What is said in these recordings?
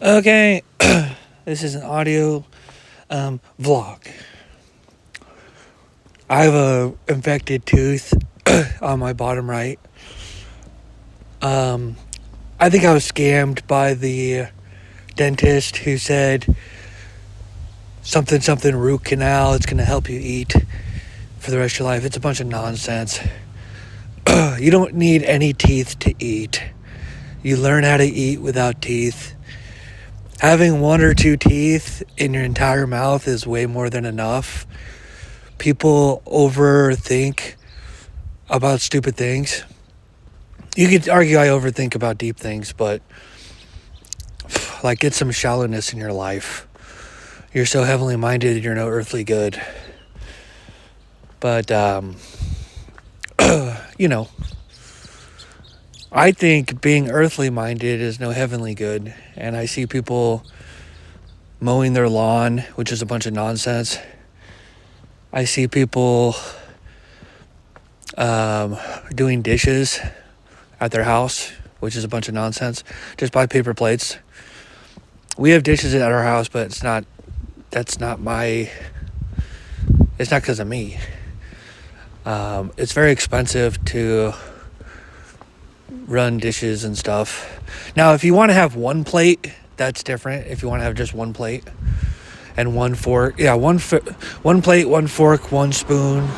Okay, this is an audio vlog. I have a infected tooth on my bottom right. I think I was scammed by the dentist who said something root canal. It's gonna help you eat for the rest of your life. It's a bunch of nonsense. You don't need any teeth to eat. You learn how to eat without teeth. Having one or two teeth in your entire mouth is way more than enough. People overthink about stupid things. You could argue I overthink about deep things, but like, get some shallowness in your life. You're so heavenly minded, you're no earthly good. But, I think being earthly minded is no heavenly good. And I see people mowing their lawn, which is a bunch of nonsense. I see people doing dishes at their house, which is a bunch of nonsense. Just buy paper plates. We have dishes at our house, but it's not because of me. It's very expensive to run dishes and stuff. Now, if you want to have one plate, that's different. If you want to have just one plate and one fork, one plate, one fork, one spoon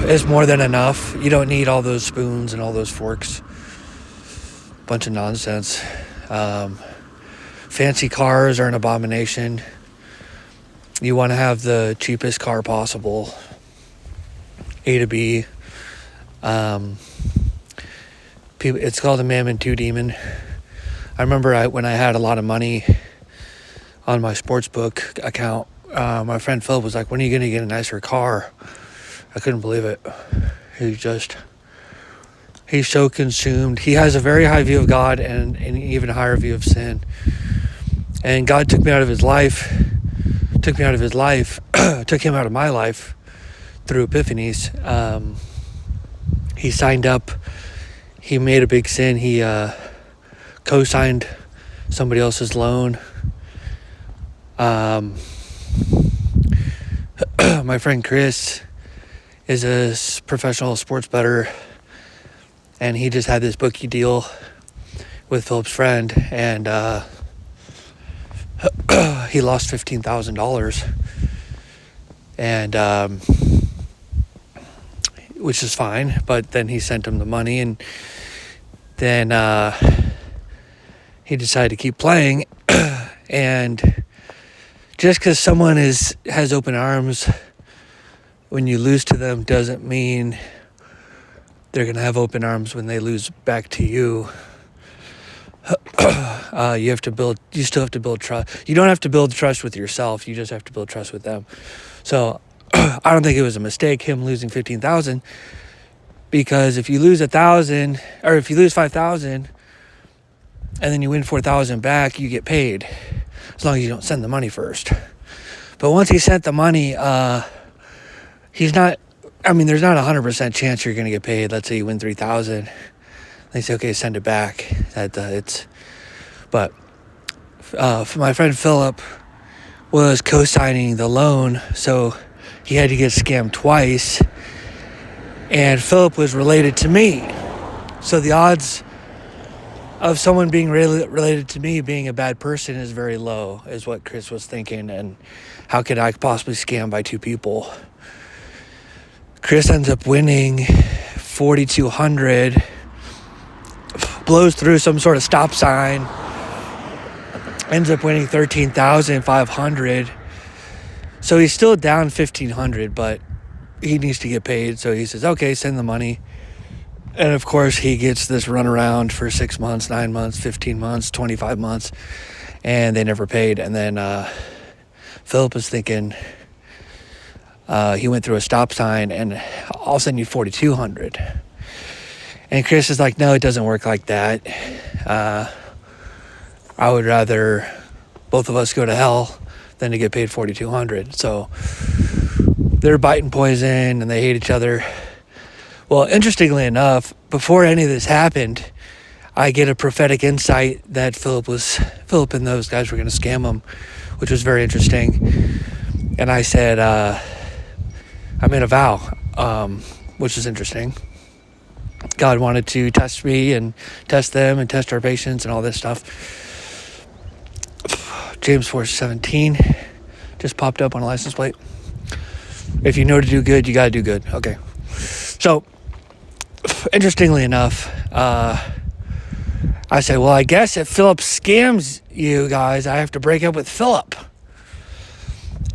is more than enough. You don't need all those spoons and all those forks. Bunch of nonsense. Fancy cars are an abomination. You want to have the cheapest car possible. A to B. It's called a Mammon 2 Demon. I remember when I had a lot of money on my sportsbook account, my friend Philip was like, "When are you going to get a nicer car?" I couldn't believe it. He's so consumed. He has a very high view of God and an even higher view of sin. And God took me out of his life, took him out of my life through epiphanies. He signed up. He made a big sin. He co-signed somebody else's loan. My friend Chris is a professional sports bettor, and he just had this bookie deal with Philip's friend, and he lost $15,000, and which is fine. But then he sent him the money, and then he decided to keep playing. And just because someone has open arms when you lose to them doesn't mean they're gonna have open arms when they lose back to you. You still have to build trust. You don't have to build trust with yourself. You just have to build trust with them. So I don't think it was a mistake, him losing 15,000, because if you lose 1,000, or if you lose 5,000 and then you win 4,000 back, you get paid, as long as you don't send the money first. But once he sent the money, there's not a 100% chance you're going to get paid. Let's say you win 3,000. They say, okay, send it back. But my friend Philip was co-signing the loan, so he had to get scammed twice. And Philip was related to me, so the odds of someone being related to me being a bad person is very low, is what Chris was thinking. And how could I possibly scam by two people? Chris ends up winning 4,200, blows through some sort of stop sign, ends up winning 13,500. So he's still down 1,500, but he needs to get paid. So he says, okay, send the money. And of course, he gets this runaround for 6 months, 9 months, 15 months, 25 months, and they never paid. And then Philip is thinking, he went through a stop sign, and I'll send you 4,200. And Chris is like, no, it doesn't work like that. I would rather both of us go to hell than to get paid 4,200. So they're biting poison, and they hate each other. Well, interestingly enough, before any of this happened, I get a prophetic insight that Philip and those guys were going to scam him, which was very interesting. And I said, I made a vow, which is interesting. God wanted to test me and test them and test our patience and all this stuff. James 4:17 just popped up on a license plate. If you know to do good, you got to do good. Okay. So, interestingly enough, I said, well, I guess if Philip scams you guys, I have to break up with Philip.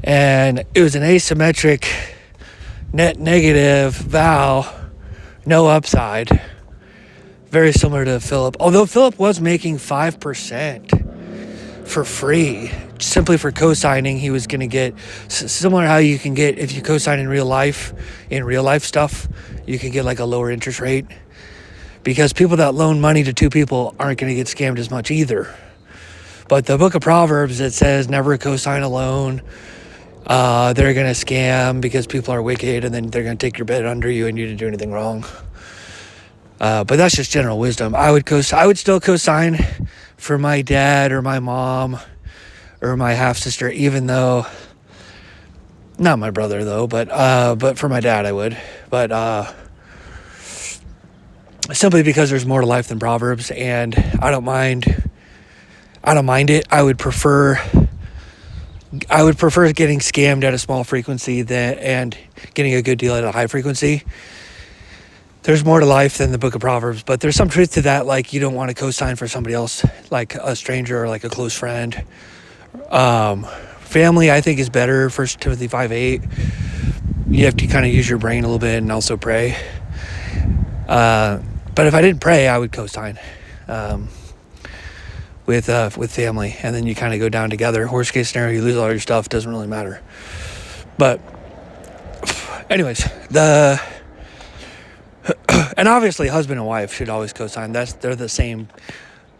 And it was an asymmetric net negative vow, no upside. Very similar to Philip. Although Philip was making 5% for free, simply for co-signing. He was going to get similar to how you can get, if you co-sign in real life stuff, you can get like a lower interest rate. Because people that loan money to two people aren't going to get scammed as much either. But the book of Proverbs, it says never co-sign a loan. They're going to scam because people are wicked, and then they're going to take your bed under you and you didn't do anything wrong. But that's just general wisdom. I would still co-sign for my dad or my mom or my half-sister, even though, not my brother though, but for my dad I would. But simply because there's more to life than Proverbs, and I don't mind it. I would prefer getting scammed at a small frequency and getting a good deal at a high frequency. There's more to life than the book of Proverbs, but there's some truth to that. Like, you don't want to co-sign for somebody else, like a stranger or like a close friend. Family, I think, is better. 1 Timothy 5:8. You have to kind of use your brain a little bit and also pray. But if I didn't pray, I would co-sign with family, and then you kind of go down together. Worst case scenario, you lose all your stuff. Doesn't really matter. But anyways, and obviously husband and wife should always co-sign. They're the same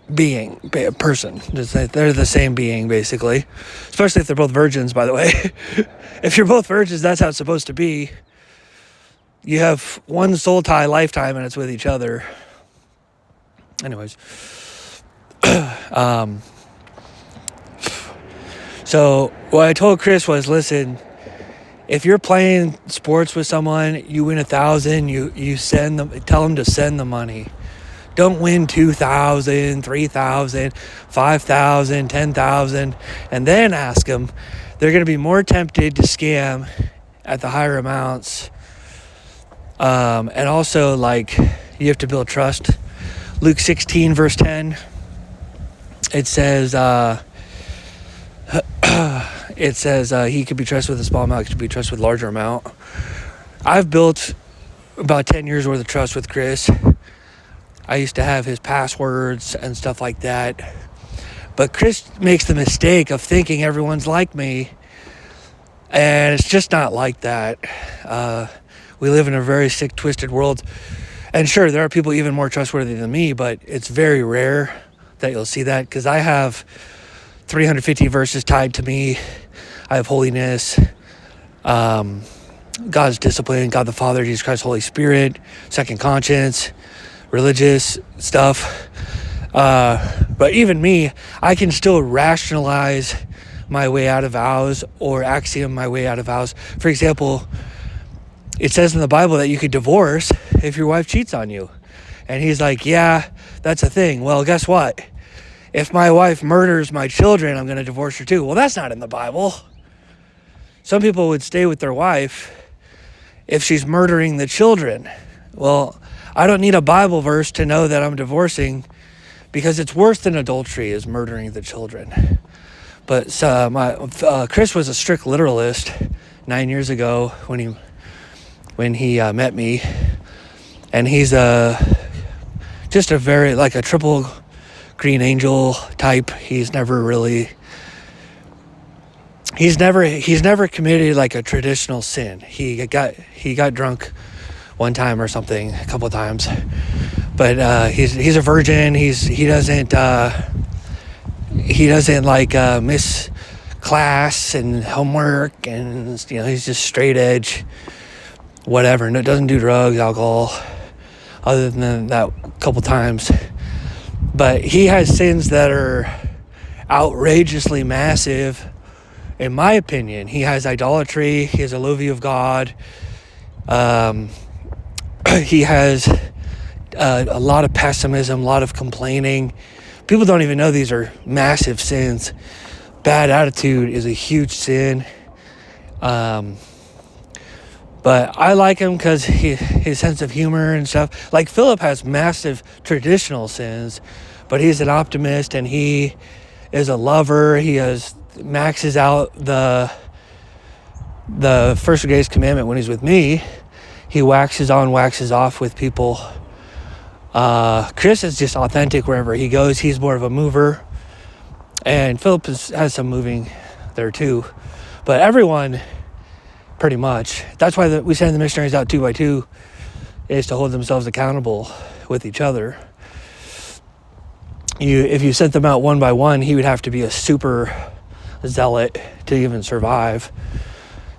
person. They're the same being, basically. Especially if they're both virgins, by the way. If you're both virgins, that's how it's supposed to be. You have one soul tie lifetime, and it's with each other. Anyways. So what I told Chris was, listen, if you're playing sports with someone, you win 1,000, you send them, tell them to send the money. Don't win 2,000, 3,000, 5,000, 10,000, and then ask them. They're going to be more tempted to scam at the higher amounts. And also, like, you have to build trust. Luke 16 verse 10, it says he could be trusted with a small amount, he could be trusted with a larger amount. I've built about 10 years worth of trust with Chris. I used to have his passwords and stuff like that. But Chris makes the mistake of thinking everyone's like me. And it's just not like that. We live in a very sick, twisted world. And sure, there are people even more trustworthy than me, but it's very rare that you'll see that, because I have 350 verses tied to me. I have holiness, God's discipline, God the Father, Jesus Christ, Holy Spirit, second conscience, religious stuff. But even me, I can still rationalize my way out of vows or axiom my way out of vows. For example, it says in the Bible that you could divorce if your wife cheats on you. And he's like, yeah, that's a thing. Well, guess what? If my wife murders my children, I'm going to divorce her too. Well, that's not in the Bible. Some people would stay with their wife if she's murdering the children. Well, I don't need a Bible verse to know that I'm divorcing, because it's worse than adultery is murdering the children. But Chris was a strict literalist 9 years ago when he met me, and he's just a very, like, a triple green angel type. He's never committed like a traditional sin. He got drunk one time or something, a couple of times, but he's a virgin. He doesn't like miss class and homework, and he's just straight edge, whatever. No, doesn't do drugs, alcohol, other than that couple times. But he has sins that are outrageously massive, in my opinion. He has idolatry. He has a low view of God. He has a lot of pessimism, a lot of complaining. People don't even know these are massive sins. Bad attitude is a huge sin. But I like him because his sense of humor and stuff. Like Philip has massive traditional sins, but he's an optimist and he is a lover. He maxes out the first greatest commandment when he's with me. He waxes on, waxes off with people. Chris is just authentic wherever he goes. He's more of a mover. And Philip has some moving there too. But everyone, pretty much. That's why we send the missionaries out 2 by 2, is to hold themselves accountable with each other. If you sent them out 1 by 1, he would have to be a super zealot to even survive.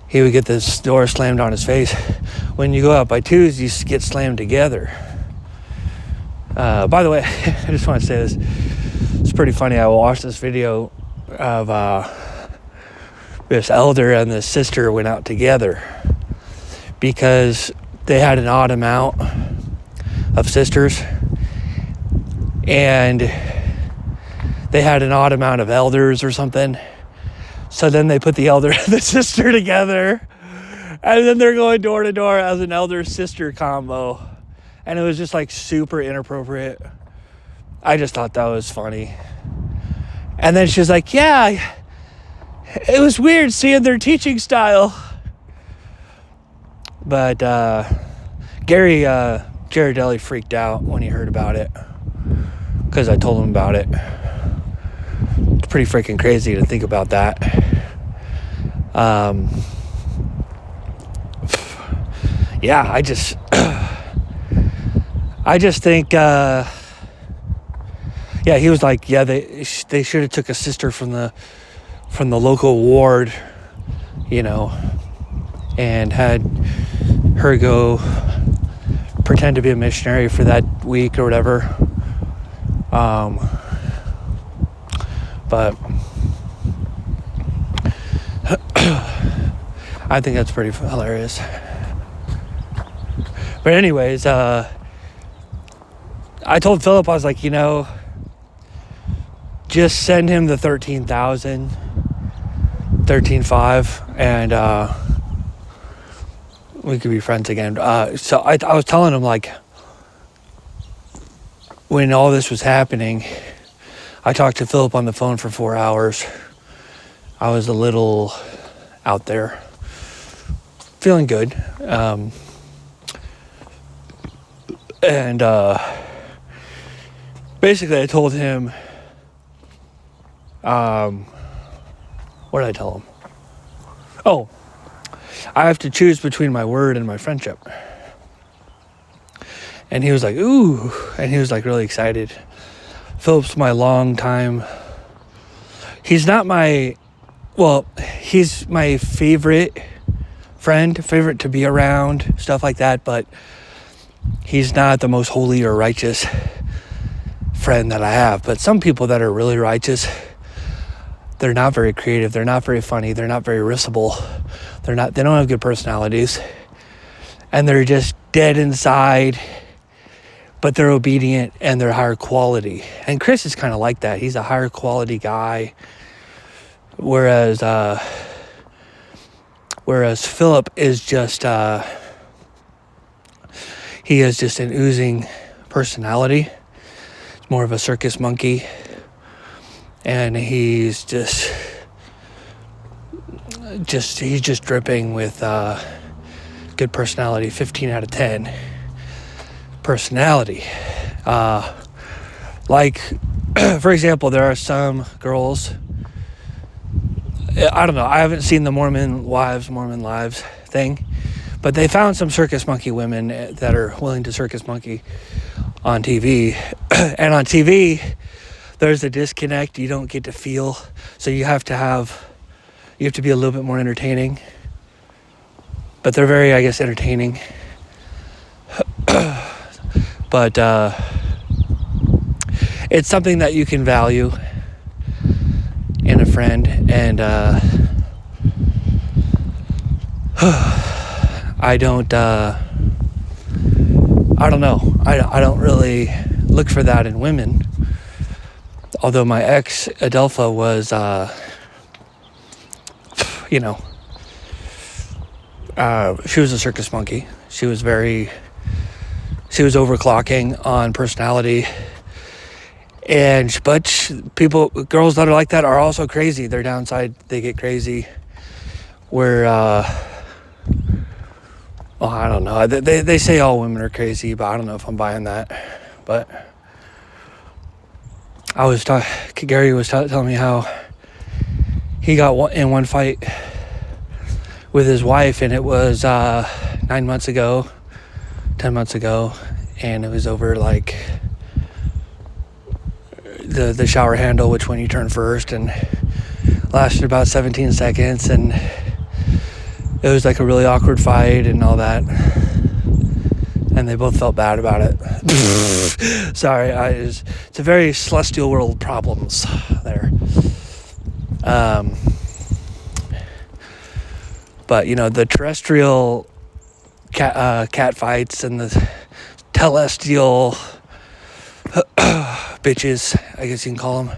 He would get this door slammed on his face. When you go out by 2s, you get slammed together. By the way, I just want to say this. It's pretty funny. I watched this video of this elder and this sister went out together because they had an odd amount of sisters and they had an odd amount of elders or something. So then they put the elder and the sister together, and then they're going door to door as an elder-sister combo. And it was just like super inappropriate. I just thought that was funny. And then she's like, yeah, it was weird seeing their teaching style. But Gary Girardelli freaked out when he heard about it because I told him about it. It's pretty freaking crazy to think about that. Yeah, I just think, yeah, he was like, yeah, they should have took a sister from the local ward, you know, and had her go pretend to be a missionary for that week or whatever. But I think that's pretty hilarious. But anyways, I told Philip, I was like, just send him the 13,500 and we could be friends again. So I was telling him, like, when all this was happening, I talked to Philip on the phone for 4 hours. I was a little out there, feeling good. And basically I told him, what did I tell him? Oh, I have to choose between my word and my friendship. And he was like, ooh, and he was like really excited. Philip's my long time. He's not he's my favorite friend, favorite to be around, stuff like that, but he's not the most holy or righteous friend that I have. But some people that are really righteous, they're not very creative, they're not very funny, they're not very riskable, they don't have good personalities, and they're just dead inside, but they're obedient and they're higher quality. And Chris is kind of like that. He's a higher quality guy, whereas Philip is just he has just an oozing personality. He's more of a circus monkey, and he's just dripping with good personality. 15 out of 10 personality. Like, for example, there are some girls, I don't know, I haven't seen the Mormon Lives thing, but they found some circus monkey women that are willing to circus monkey on TV. And on TV, there's a disconnect. You don't get to feel. So you have to be a little bit more entertaining. But they're very, I guess, entertaining. But it's something that you can value in a friend. And I don't know. I don't really look for that in women. Although my ex, Adelpha, was, she was a circus monkey. She was overclocking on personality. But girls that are like that are also crazy. Their downside, they get crazy. Where, I don't know. They say all women are crazy, but I don't know if I'm buying that. But Gary was telling me how he got in one fight with his wife, and it was 9 months ago, 10 months ago, and it was over like the shower handle, which one you turn first, and lasted about 17 seconds, and it was like a really awkward fight and all that, and they both felt bad about it. Sorry, it's a very celestial world problems there. But the terrestrial cat fights and the telestial bitches, I guess you can call them.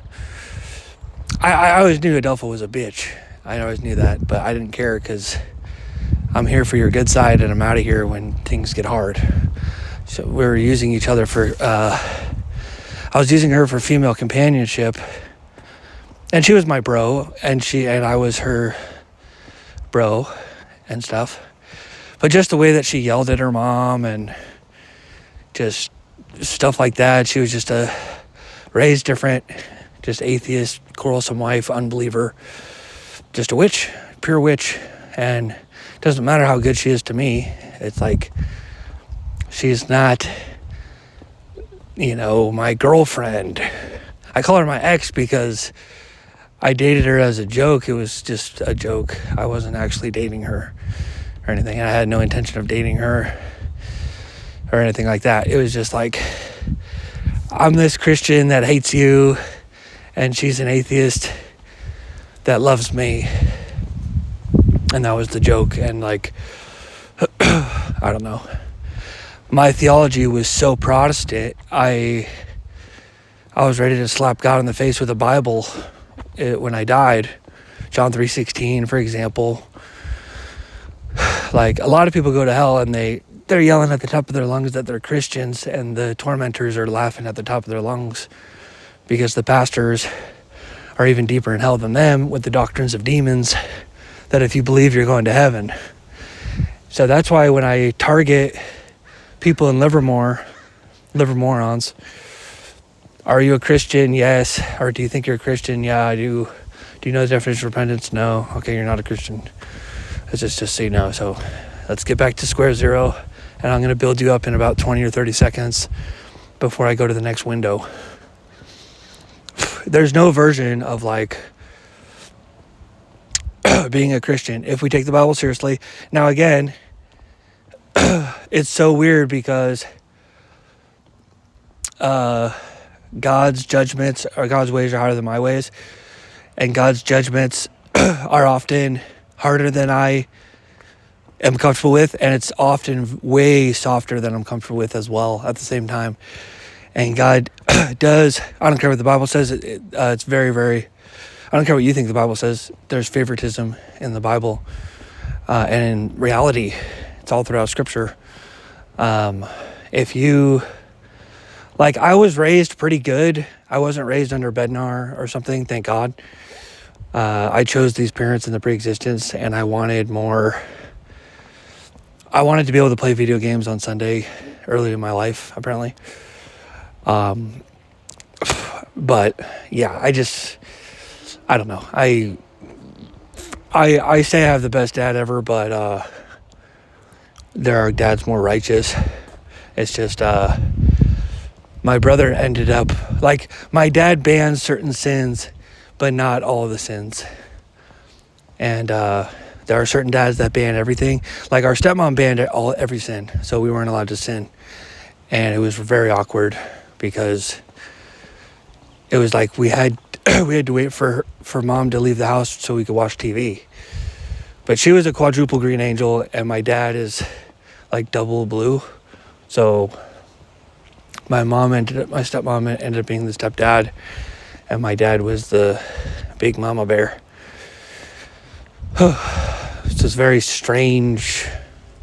I always knew Adelpha was a bitch. I always knew that, but I didn't care because I'm here for your good side, and I'm out of here when things get hard. So we were using each other for, I was using her for female companionship, and she was my bro, and I was her bro and stuff. But just the way that she yelled at her mom and just stuff like that, she was just raised different, just atheist, quarrelsome wife, unbeliever, just a witch, pure witch. And it doesn't matter how good she is to me. It's like, she's not, my girlfriend. I call her my ex because I dated her as a joke. It was just a joke. I wasn't actually dating her or anything. I had no intention of dating her or anything like that. It was just like, I'm this Christian that hates you, and she's an atheist that loves me. And that was the joke. And like, I don't know. My theology was so Protestant, I was ready to slap God in the face with a Bible when I died. John 3:16, for example. Like, a lot of people go to hell and they're yelling at the top of their lungs that they're Christians, and the tormentors are laughing at the top of their lungs because the pastors are even deeper in hell than them with the doctrines of demons, that if you believe, you're going to heaven. So that's why when I target people in Livermore, morons, are you a Christian? Yes. Or do you think you're a Christian? Yeah, I do. Do you know the definition of repentance? No. Okay, you're not a Christian. Let's just so you know. So let's get back to square zero, and I'm going to build you up in about 20 or 30 seconds before I go to the next window. There's no version of like being a Christian if we take the Bible seriously. Now again, it's so weird because God's judgments or God's ways are harder than my ways, and God's judgments are often harder than I am comfortable with, and it's often way softer than I'm comfortable with as well at the same time. And God does, I don't care what the Bible says, it's very, very, I don't care what you think the Bible says, there's favoritism in the Bible, and in reality, it's all throughout Scripture. If you, like, I was raised pretty good. I wasn't raised under Bednar or something, thank God. I chose these parents in the pre-existence, and I wanted more. I wanted to be able to play video games on Sunday early in my life, apparently. But yeah, I don't know. I say I have the best dad ever, but there are dads more righteous. It's just my brother ended up, like, my dad bans certain sins, but not all of the sins. And there are certain dads that ban everything. Like, our stepmom banned every sin, so we weren't allowed to sin. And it was very awkward because it was like we had to wait for mom to leave the house so we could watch TV. But she was a quadruple green angel, and my dad is like double blue. So my stepmom ended up being the stepdad, and my dad was the big mama bear. It's just very strange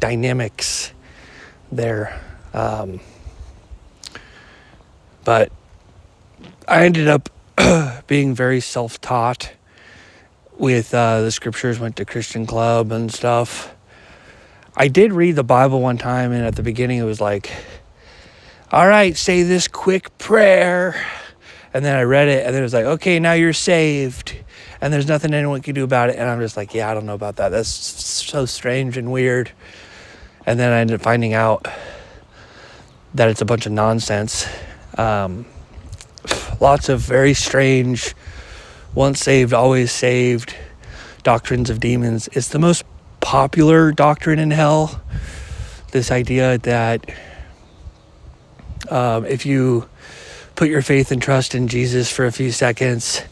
dynamics there. But I ended up being very self-taught with the scriptures, went to Christian club and stuff. I did read the Bible one time, and at the beginning it was like, all right, say this quick prayer. And then I read it, and then it was like, okay, now you're saved. And there's nothing anyone can do about it. And I'm just like, yeah, I don't know about that. That's so strange and weird. And then I ended up finding out that it's a bunch of nonsense. Lots of very strange, once saved, always saved doctrines of demons. It's the most popular doctrine in hell. This idea that if you put your faith and trust in Jesus for a few seconds,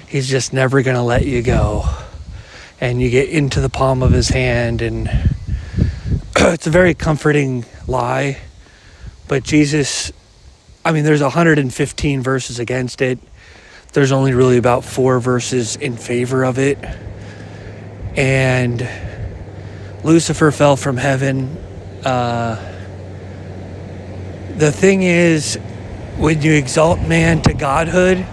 he's just never going to let you go. And you get into the palm of his hand, and it's a very comforting lie. But Jesus, there's 115 verses against it. There's only really about 4 verses in favor of it. And Lucifer fell from heaven. The thing is, when you exalt man to godhood,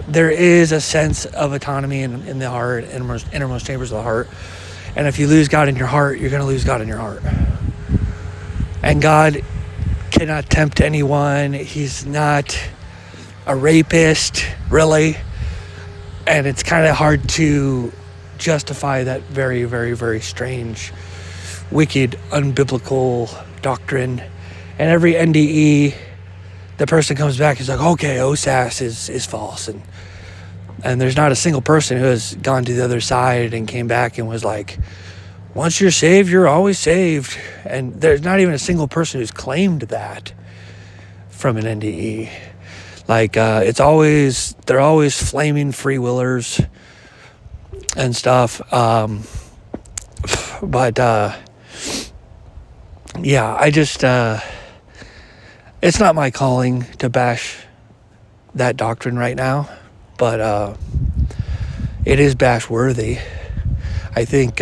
there is a sense of autonomy in the heart, innermost chambers of the heart. And if you lose God in your heart, you're going to lose God in your heart. And God cannot tempt anyone. He's not a rapist, really. And it's kind of hard to justify that very, very, very strange, wicked, unbiblical doctrine. And every NDE, the person comes back, he's like, okay, OSAS is false. And there's not a single person who has gone to the other side and came back and was like, once you're saved, you're always saved. And there's not even a single person who's claimed that from an NDE. Like, they're always flaming free willers and stuff. Yeah, I just, it's not my calling to bash that doctrine right now, but it is bash worthy. I think,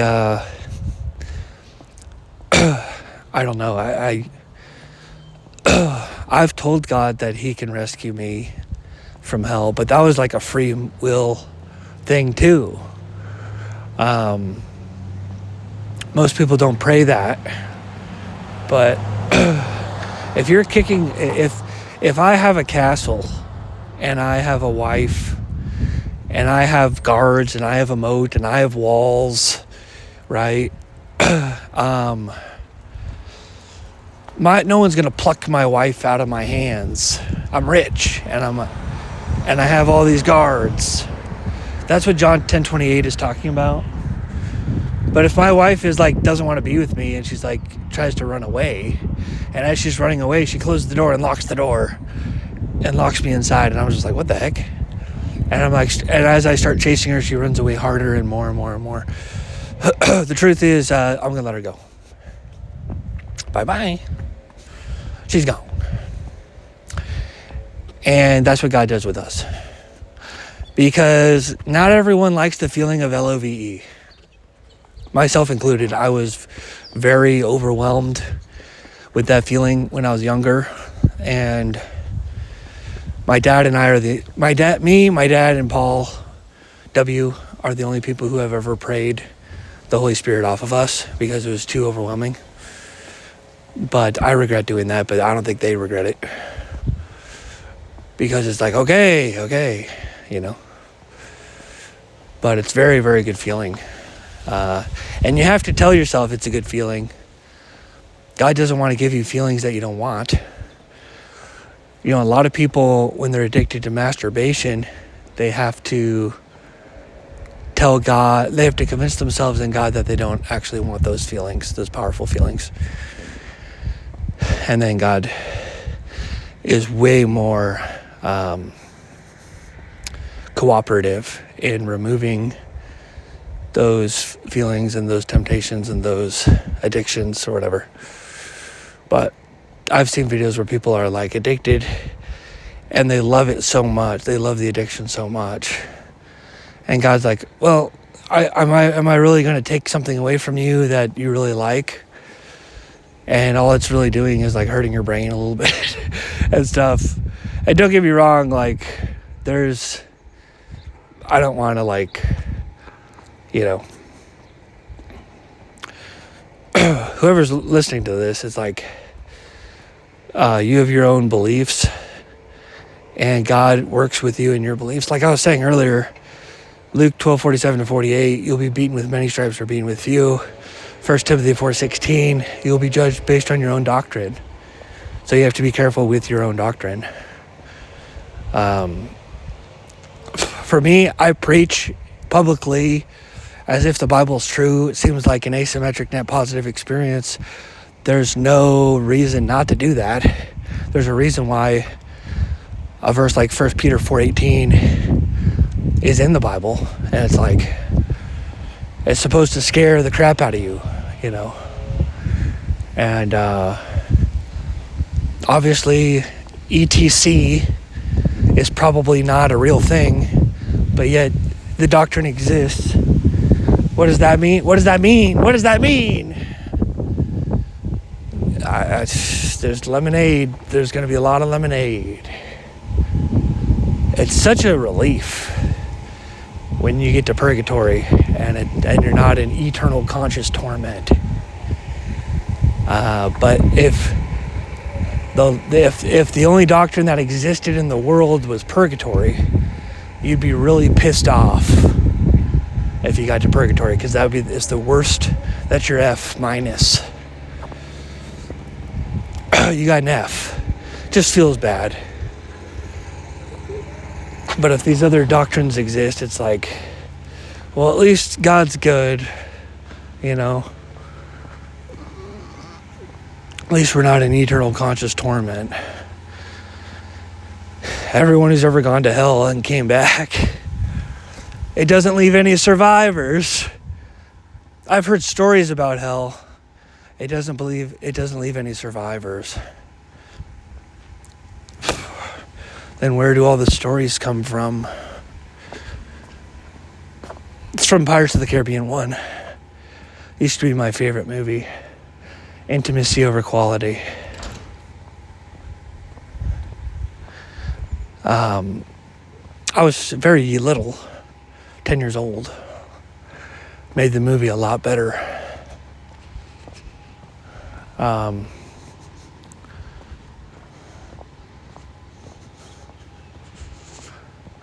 I don't know. I've told God that he can rescue me from hell, but that was like a free will thing too. Most people don't pray that, but if I have a castle and I have a wife and I have guards and I have a moat and I have walls, right? No one's gonna pluck my wife out of my hands. I'm rich and I have all these guards. That's what John 10:28 is talking about. But if my wife is like doesn't want to be with me and she's like tries to run away, and as she's running away, she closes the door and locks the door and locks me inside, and I'm just like, what the heck? And I'm like, and as I start chasing her, she runs away harder and more and more and more. The truth is, I'm gonna let her go. Bye-bye. She's gone. And that's what God does with us. Because not everyone likes the feeling of LOVE. Myself included. I was very overwhelmed with that feeling when I was younger. And my dad and I are my dad and Paul W. are the only people who have ever prayed the Holy Spirit off of us because it was too overwhelming. But I regret doing that, but I don't think they regret it. Because it's like, okay, you know. But it's very, very good feeling. And you have to tell yourself it's a good feeling. God doesn't want to give you feelings that you don't want. You know, a lot of people, when they're addicted to masturbation, they have to tell God, they have to convince themselves in God that they don't actually want those feelings, those powerful feelings. And then God is way more cooperative in removing those feelings and those temptations and those addictions or whatever. But I've seen videos where people are like addicted and they love it so much. They love the addiction so much. And God's like, well, am I really going to take something away from you that you really like? And all it's really doing is like hurting your brain a little bit and stuff. And don't get me wrong, like I don't want to like, whoever's listening to this, it's like you have your own beliefs and God works with you in your beliefs. Like I was saying earlier, Luke 12:47-48, you'll be beaten with many stripes for being with few. 1 Timothy 4:16, you'll be judged based on your own doctrine. So you have to be careful with your own doctrine. For me, I preach publicly as if the Bible's true. It seems like an asymmetric net positive experience. There's no reason not to do that. There's a reason why a verse like 1 Peter 4:18 is in the Bible, and it's like it's supposed to scare the crap out of you, and obviously ETC is probably not a real thing, but yet the doctrine exists. What does that mean? What does that mean? What does that mean? There's lemonade. There's going to be a lot of lemonade. It's such a relief when you get to purgatory and you're not in eternal conscious torment. But if the only doctrine that existed in the world was purgatory, you'd be really pissed off if you got to purgatory, because it's the worst. That's your F minus. You got an F. Just feels bad. But if these other doctrines exist, it's like, well, at least God's good, At least we're not in eternal conscious torment. Everyone who's ever gone to hell and came back, it doesn't leave any survivors. I've heard stories about hell. It doesn't leave any survivors. Then where do all the stories come from? It's from Pirates of the Caribbean 1. Used to be my favorite movie. Intimacy over quality. I was very little, 10 years old. Made the movie a lot better.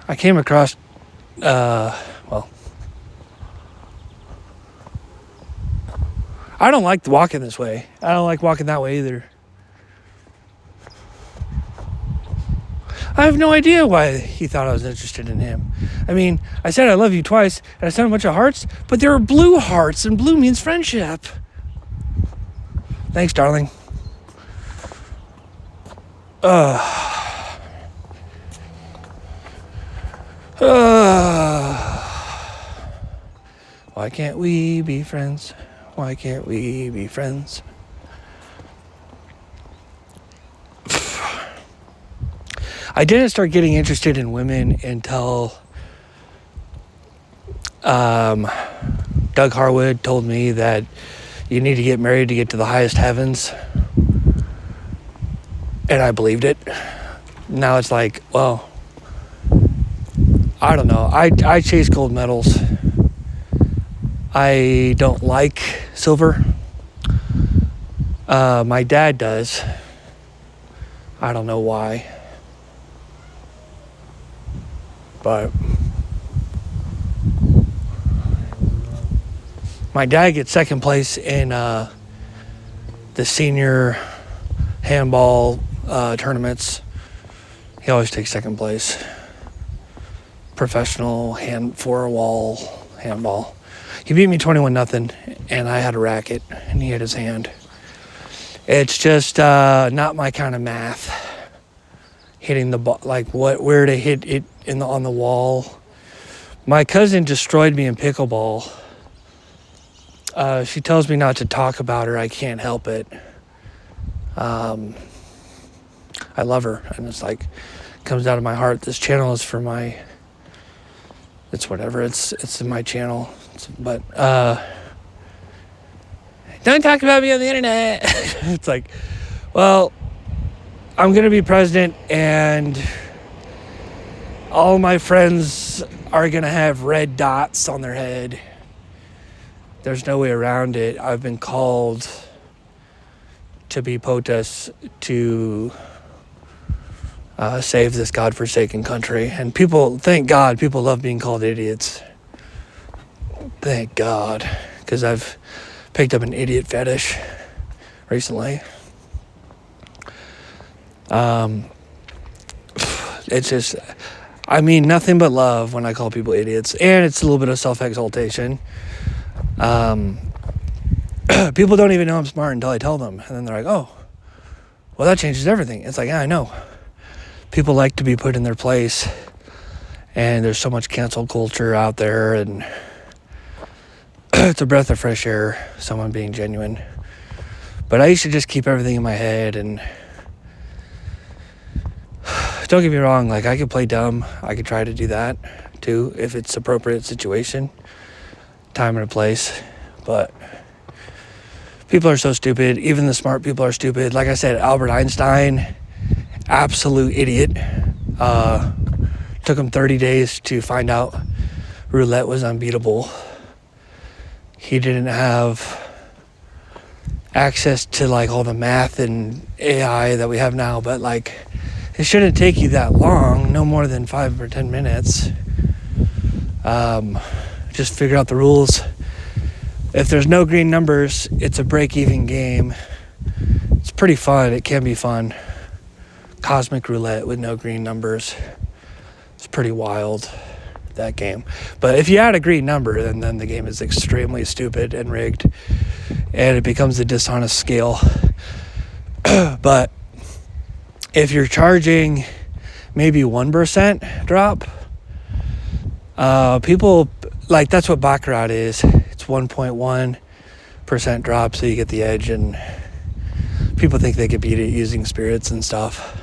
I came across, I don't like walking this way. I don't like walking that way either. I have no idea why he thought I was interested in him. I mean, I said I love you twice, and I sent a bunch of hearts, but they were blue hearts, and blue means friendship. Thanks, darling. Why can't we be friends? Why can't we be friends? I didn't start getting interested in women until Doug Harwood told me that you need to get married to get to the highest heavens. And I believed it. Now it's like, well, I don't know. I chase gold medals. I don't like silver. My dad does. I don't know why. But my dad gets second place in the senior handball tournaments. He always takes second place. Professional four-wall handball. He beat me 21-0, and I had a racket, and he had his hand. It's just not my kind of math. hitting the ball, like where to hit it on the wall. My cousin destroyed me in pickleball. She tells me not to talk about her. I can't help it. I love her, and it's like comes out of my heart. This channel is for my. It's whatever. It's in my channel, but don't talk about me on the internet. It's like, well, I'm gonna be president, and all my friends are gonna have red dots on their head. There's no way around it. I've been called to be POTUS to save this godforsaken country. And people, thank God, people love being called idiots. Thank God. Because I've picked up an idiot fetish recently. It's just, I mean nothing but love when I call people idiots. And it's a little bit of self-exaltation. People don't even know I'm smart until I tell them. And then they're like, oh, well, that changes everything. It's like, yeah, I know. People like to be put in their place. And there's so much cancel culture out there. And it's a breath of fresh air, someone being genuine. But I used to just keep everything in my head. And don't get me wrong, like I could play dumb. I could try to do that too if it's appropriate situation, time and a place. But people are so stupid. Even the smart people are stupid. Like I said, Albert Einstein, absolute idiot. Took him 30 days to find out roulette was unbeatable. He didn't have access to like all the math and AI that we have now, but like it shouldn't take you that long, no more than 5 or 10 minutes. Just figure out the rules. If there's no green numbers, it's a break-even game. It's pretty fun. It can be fun. Cosmic roulette with no green numbers. It's pretty wild, that game. But if you add a green number, then the game is extremely stupid and rigged. And it becomes a dishonest scale. But if you're charging maybe 1% drop, people, like that's what Baccarat is. It's 1.1% drop, so you get the edge, and people think they could beat it using spirits and stuff.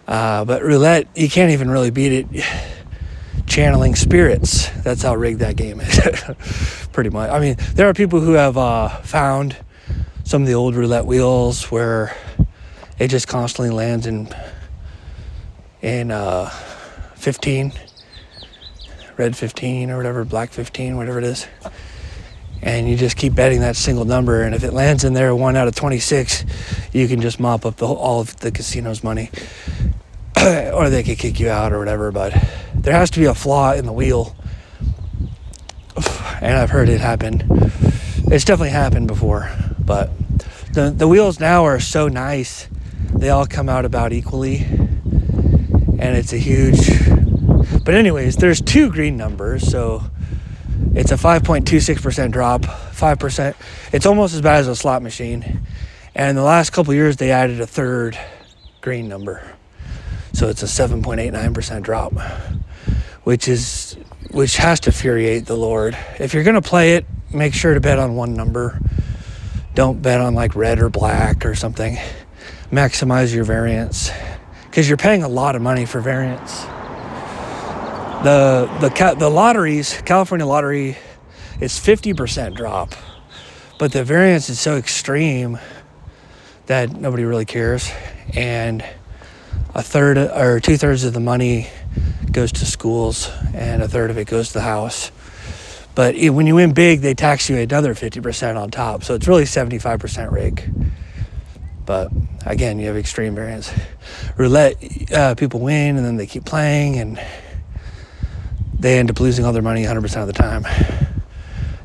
But roulette, you can't even really beat it channeling spirits. That's how rigged that game is, pretty much. I mean, there are people who have found some of the old roulette wheels where it just constantly lands in 15, red 15 or whatever, black 15, whatever it is. And you just keep betting that single number, and if it lands in there 1 out of 26, you can just mop up all of the casino's money. Or they could kick you out or whatever, but there has to be a flaw in the wheel. And I've heard it happen. It's definitely happened before, but the wheels now are so nice. They all come out about equally, and it's a huge... But anyways, there's 2 green numbers, so it's a 5.26% drop, 5%. It's almost as bad as a slot machine. And in the last couple of years, they added a 3rd green number. So it's a 7.89% drop, which has to infuriate the Lord. If you're going to play it, make sure to bet on one number. Don't bet on like red or black or something. Maximize your variance, because you're paying a lot of money for variance. The lotteries, California lottery, is 50% drop, but the variance is so extreme that nobody really cares, and a third or 2/3 of the money goes to schools, and a third of it goes to the house. But when you win big, they tax you another 50% on top, so it's really 75% rig. But again, you have extreme variance. Roulette, people win, and then they keep playing, and they end up losing all their money 100% of the time,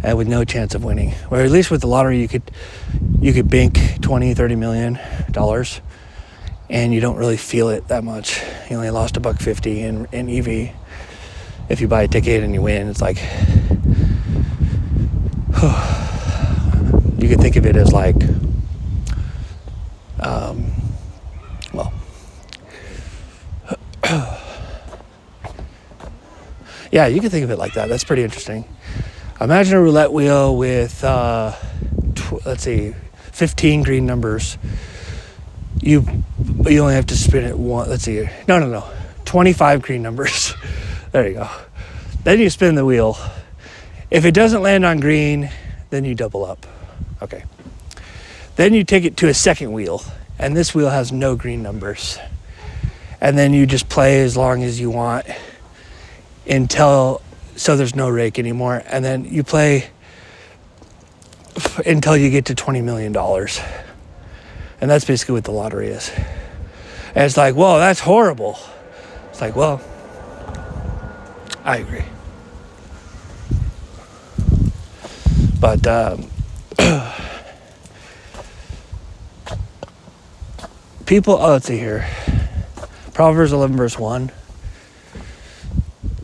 and with no chance of winning. Where at least with the lottery, you could bank $20-30 million, and you don't really feel it that much. You only lost $1.50 in EV. If you buy a ticket and you win, it's like you could think of it as like, Yeah, you can think of it like that. That's pretty interesting. Imagine a roulette wheel with, let's see, 15 green numbers. You only have to spin it one. Let's see. No. 25 green numbers. There you go. Then you spin the wheel. If it doesn't land on green, then you double up. Okay. Then you take it to a second wheel, and this wheel has no green numbers. And then you just play as long as you want so there's no rake anymore. And then you play until you get to $20 million. And that's basically what the lottery is. And it's like, whoa, that's horrible. It's like, well, I agree. But let's see here. Proverbs 11 verse 1.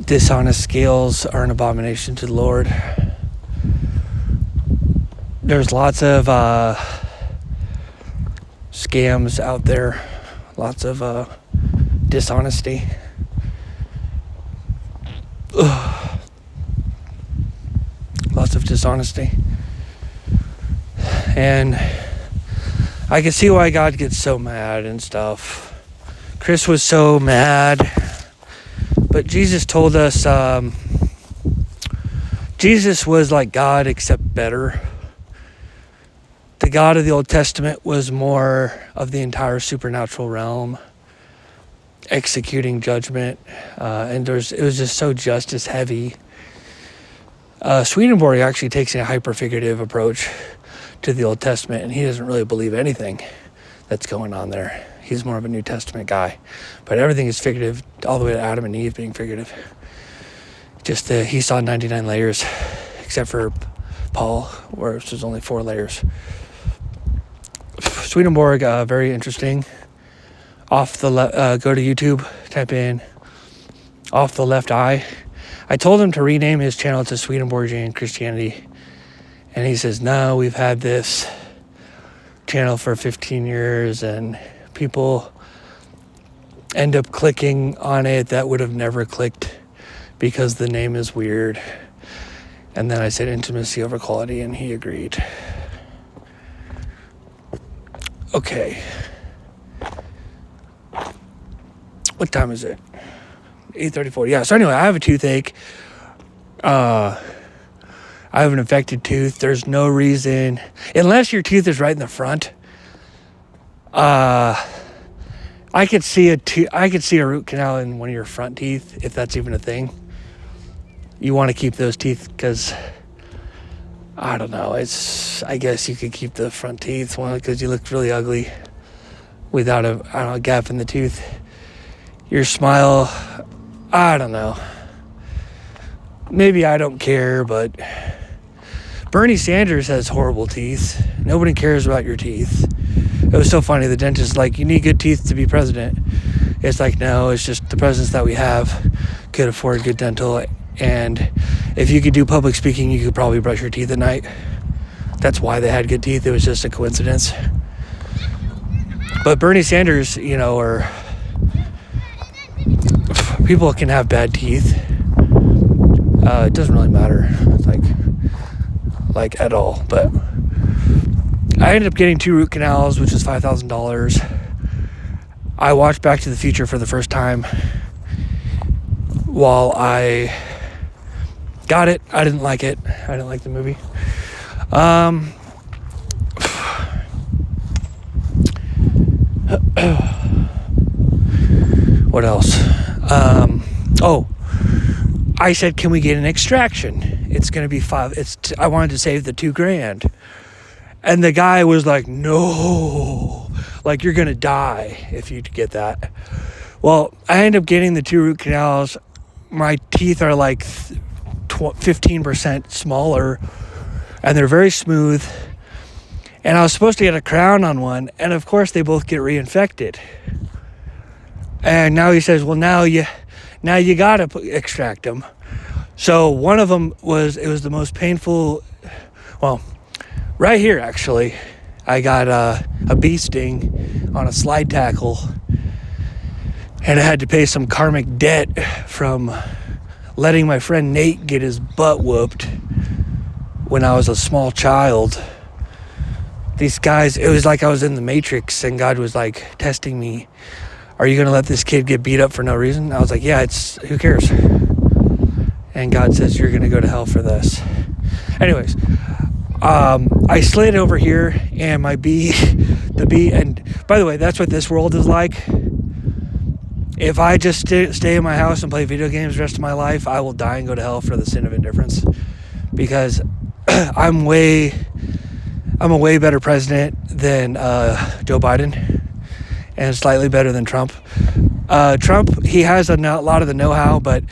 Dishonest scales are an abomination to the Lord. There's lots of scams out there. Lots of dishonesty. Lots of dishonesty. And I can see why God gets so mad and stuff. Chris was so mad. But Jesus told us Jesus was like God except better. The God of the Old Testament was more of the entire supernatural realm, executing judgment, and it was just so justice heavy. Swedenborg actually takes a hyper-figurative approach to the Old Testament, and he doesn't really believe anything that's going on there. He's more of a New Testament guy, but everything is figurative, all the way to Adam and Eve being figurative. Just he saw 99 layers, except for Paul, where there's only 4 layers. Swedenborg, very interesting. Go to YouTube, type in "off the left eye." I told him to rename his channel to Swedenborgian Christianity, and he says, "No, we've had this channel for 15 years, and people end up clicking on it that would have never clicked because the name is weird." And then I said intimacy over quality, and he agreed. Okay. What time is it? 8:34. Yeah, so anyway, I have a toothache. I have an infected tooth. There's no reason, unless your tooth is right in the front. I could see a root canal in one of your front teeth, if that's even a thing. You want to keep those teeth because, I don't know, I guess you could keep the front teeth because you look really ugly without a gap in the tooth. Your smile, I don't know. Maybe I don't care, but Bernie Sanders has horrible teeth. Nobody cares about your teeth. It was so funny. The dentist was like, you need good teeth to be president. It's like, no, it's just the presidents that we have could afford good dental. And if you could do public speaking, you could probably brush your teeth at night. That's why they had good teeth. It was just a coincidence. But Bernie Sanders, or people can have bad teeth. It doesn't really matter, like at all. But I ended up getting 2 root canals, which was $5,000. I watched Back to the Future for the first time while I got it. I didn't like it. I didn't like the movie. What else? I said, can we get an extraction? It's going to be I wanted to save the $2,000. And the guy was like, no, like you're going to die if you get that. Well, I ended up getting the 2 root canals. My teeth are like 15% smaller, and they're very smooth. And I was supposed to get a crown on one, and of course they both get reinfected. And now he says, well, now you got to extract them. So one of them was the most painful. Well, right here, actually, I got a bee sting on a slide tackle, and I had to pay some karmic debt from letting my friend Nate get his butt whooped when I was a small child. These guys, it was like I was in the Matrix and God was like testing me. Are you going to let this kid get beat up for no reason? I was like, yeah, who cares? And God says, you're going to go to hell for this. Anyways, I slid over here and my the bee, and by the way, that's what this world is like. If I just stay in my house and play video games the rest of my life, I will die and go to hell for the sin of indifference. Because I'm a way better president than Joe Biden, and slightly better than Trump. Trump, he has a lot of the know-how, but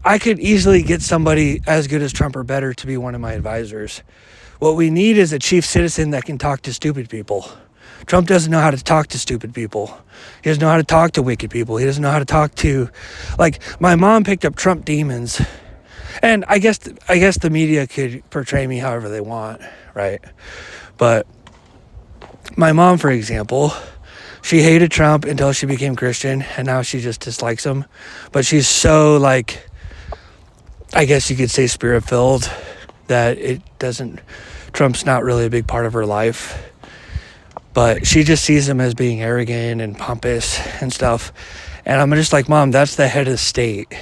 I could easily get somebody as good as Trump or better to be one of my advisors. What we need is a chief citizen that can talk to stupid people. Trump doesn't know how to talk to stupid people. He doesn't know how to talk to wicked people. He doesn't know how to talk to, like, my mom picked up Trump demons. And I guess the media could portray me however they want, right? But my mom, for example, she hated Trump until she became Christian, and now she just dislikes him. But she's so, like, I guess you could say spirit-filled that Trump's not really a big part of her life. But she just sees him as being arrogant and pompous and stuff. And I'm just like, Mom, that's the head of the state.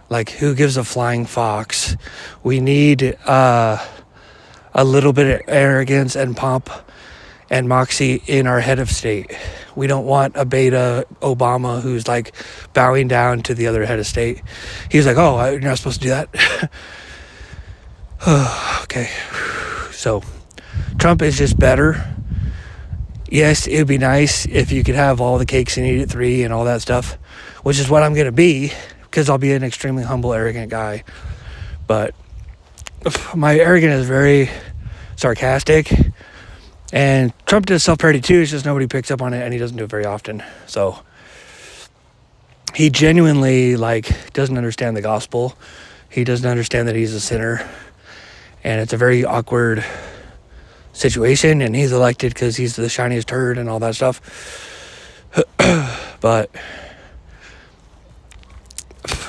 Like, who gives a flying fox? We need a little bit of arrogance and pomp and moxie in our head of state. We don't want a beta Obama who's, like, bowing down to the other head of state. He's like, oh, you're not supposed to do that? Okay. So, Trump is just better. Yes, it would be nice if you could have all the cakes and eat it 3 and all that stuff, which is what I'm going to be, because I'll be an extremely humble, arrogant guy. But my arrogance is very sarcastic, and Trump does self-parody too. It's just nobody picks up on it, and he doesn't do it very often. So he genuinely, like, doesn't understand the gospel. He doesn't understand that he's a sinner, and it's a very awkward situation, and he's elected because he's the shiniest turd and all that stuff. But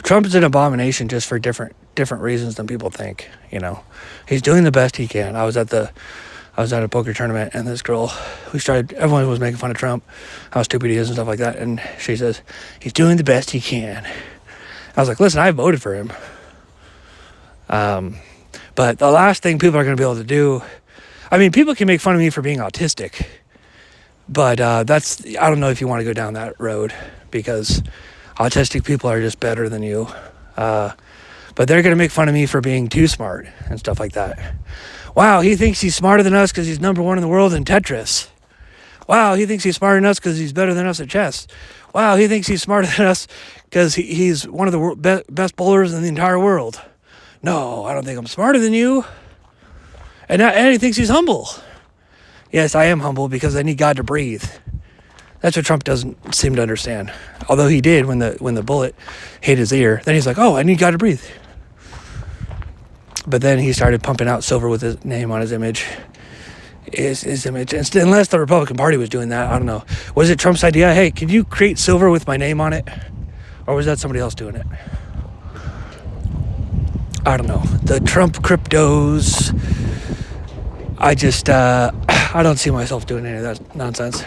Trump is an abomination just for different reasons than people think. You know, he's doing the best he can. I was at a poker tournament, and this girl, everyone was making fun of Trump, how stupid he is and stuff like that, and she says he's doing the best he can. I was like, listen, I voted for him. But the last thing people are going to be able to do, I mean, people can make fun of me for being autistic, but I don't know if you want to go down that road, because autistic people are just better than you. But they're going to make fun of me for being too smart and stuff like that. Wow, he thinks he's smarter than us because he's number 1 in the world in Tetris. Wow, he thinks he's smarter than us because he's better than us at chess. Wow, he thinks he's smarter than us because he's one of the best bowlers in the entire world. No, I don't think I'm smarter than you. And he thinks he's humble. Yes, I am humble because I need God to breathe. That's what Trump doesn't seem to understand. Although he did when the bullet hit his ear. Then he's like, oh, I need God to breathe. But then he started pumping out silver with his name on his image. His image. And unless the Republican Party was doing that, I don't know. Was it Trump's idea? Hey, can you create silver with my name on it? Or was that somebody else doing it? I don't know. The Trump cryptos. I don't see myself doing any of that nonsense.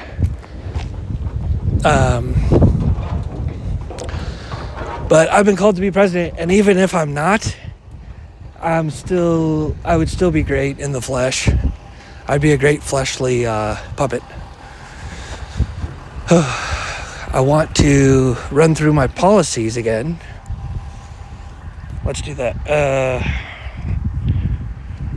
But I've been called to be president, and even if I'm not, I would still be great in the flesh. I'd be a great fleshly puppet. I want to run through my policies again. Let's do that.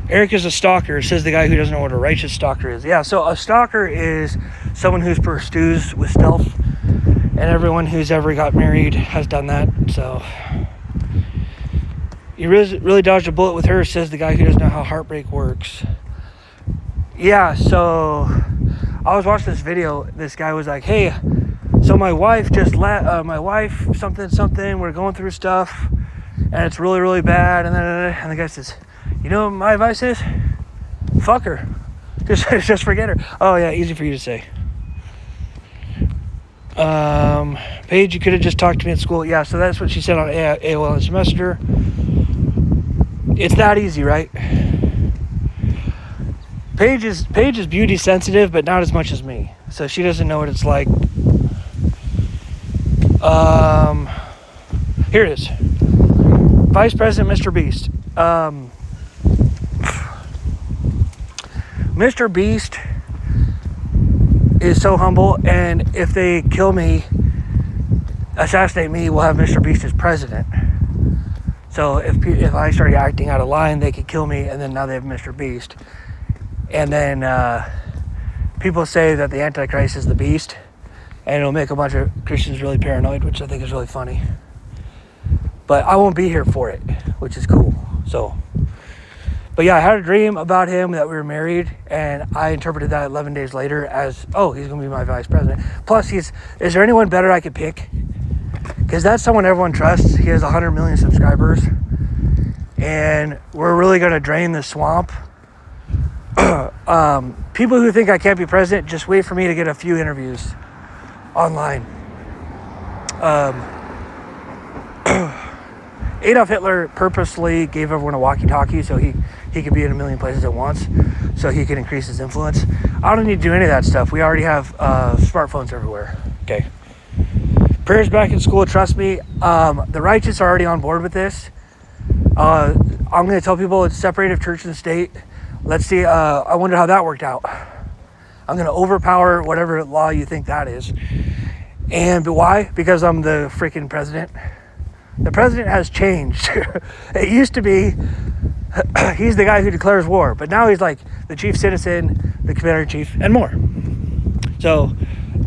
Eric is a stalker, says the guy who doesn't know what a righteous stalker is. Yeah, so a stalker is someone who pursues with stealth, and everyone who's ever got married has done that. So you really dodged a bullet with her, says the guy who doesn't know how heartbreak works. Yeah, so I was watching this video. This guy was like, hey, so my wife something, we're going through stuff, and it's really, really bad. And the guy says, you know what my advice is? Fuck her. Just forget her. Oh yeah, easy for you to say. Paige, you could have just talked to me at school. Yeah, so that's what she said on AOL Instant Messenger. It's that easy, right? Paige is beauty sensitive, but not as much as me. So she doesn't know what it's like. Here it is. Vice President Mr. Beast. Mr. Beast is so humble, and if they kill me, assassinate me, we'll have Mr. Beast as president. So if I started acting out of line, they could kill me, and then now they have Mr. Beast. And then people say that the Antichrist is the beast, and it'll make a bunch of Christians really paranoid, which I think is really funny. But I won't be here for it, which is cool. But yeah, I had a dream about him that we were married, and I interpreted that 11 days later as, oh, he's going to be my vice president. Plus, is there anyone better I could pick? Because that's someone everyone trusts. He has 100 million subscribers, and we're really going to drain the swamp. People who think I can't be president, just wait for me to get a few interviews online. Adolf Hitler purposely gave everyone a walkie-talkie so he could be in a million places at once, so he could increase his influence. I don't need to do any of that stuff. We already have smartphones everywhere. Okay. Prayers back in school, trust me. The righteous are already on board with this. I'm going to tell people it's separate of church and state. Let's see. I wonder how that worked out. I'm going to overpower whatever law you think that is. But why? Because I'm the freaking president. The president has changed. It used to be he's the guy who declares war, but now he's like the chief citizen, the commander-in-chief, and more. So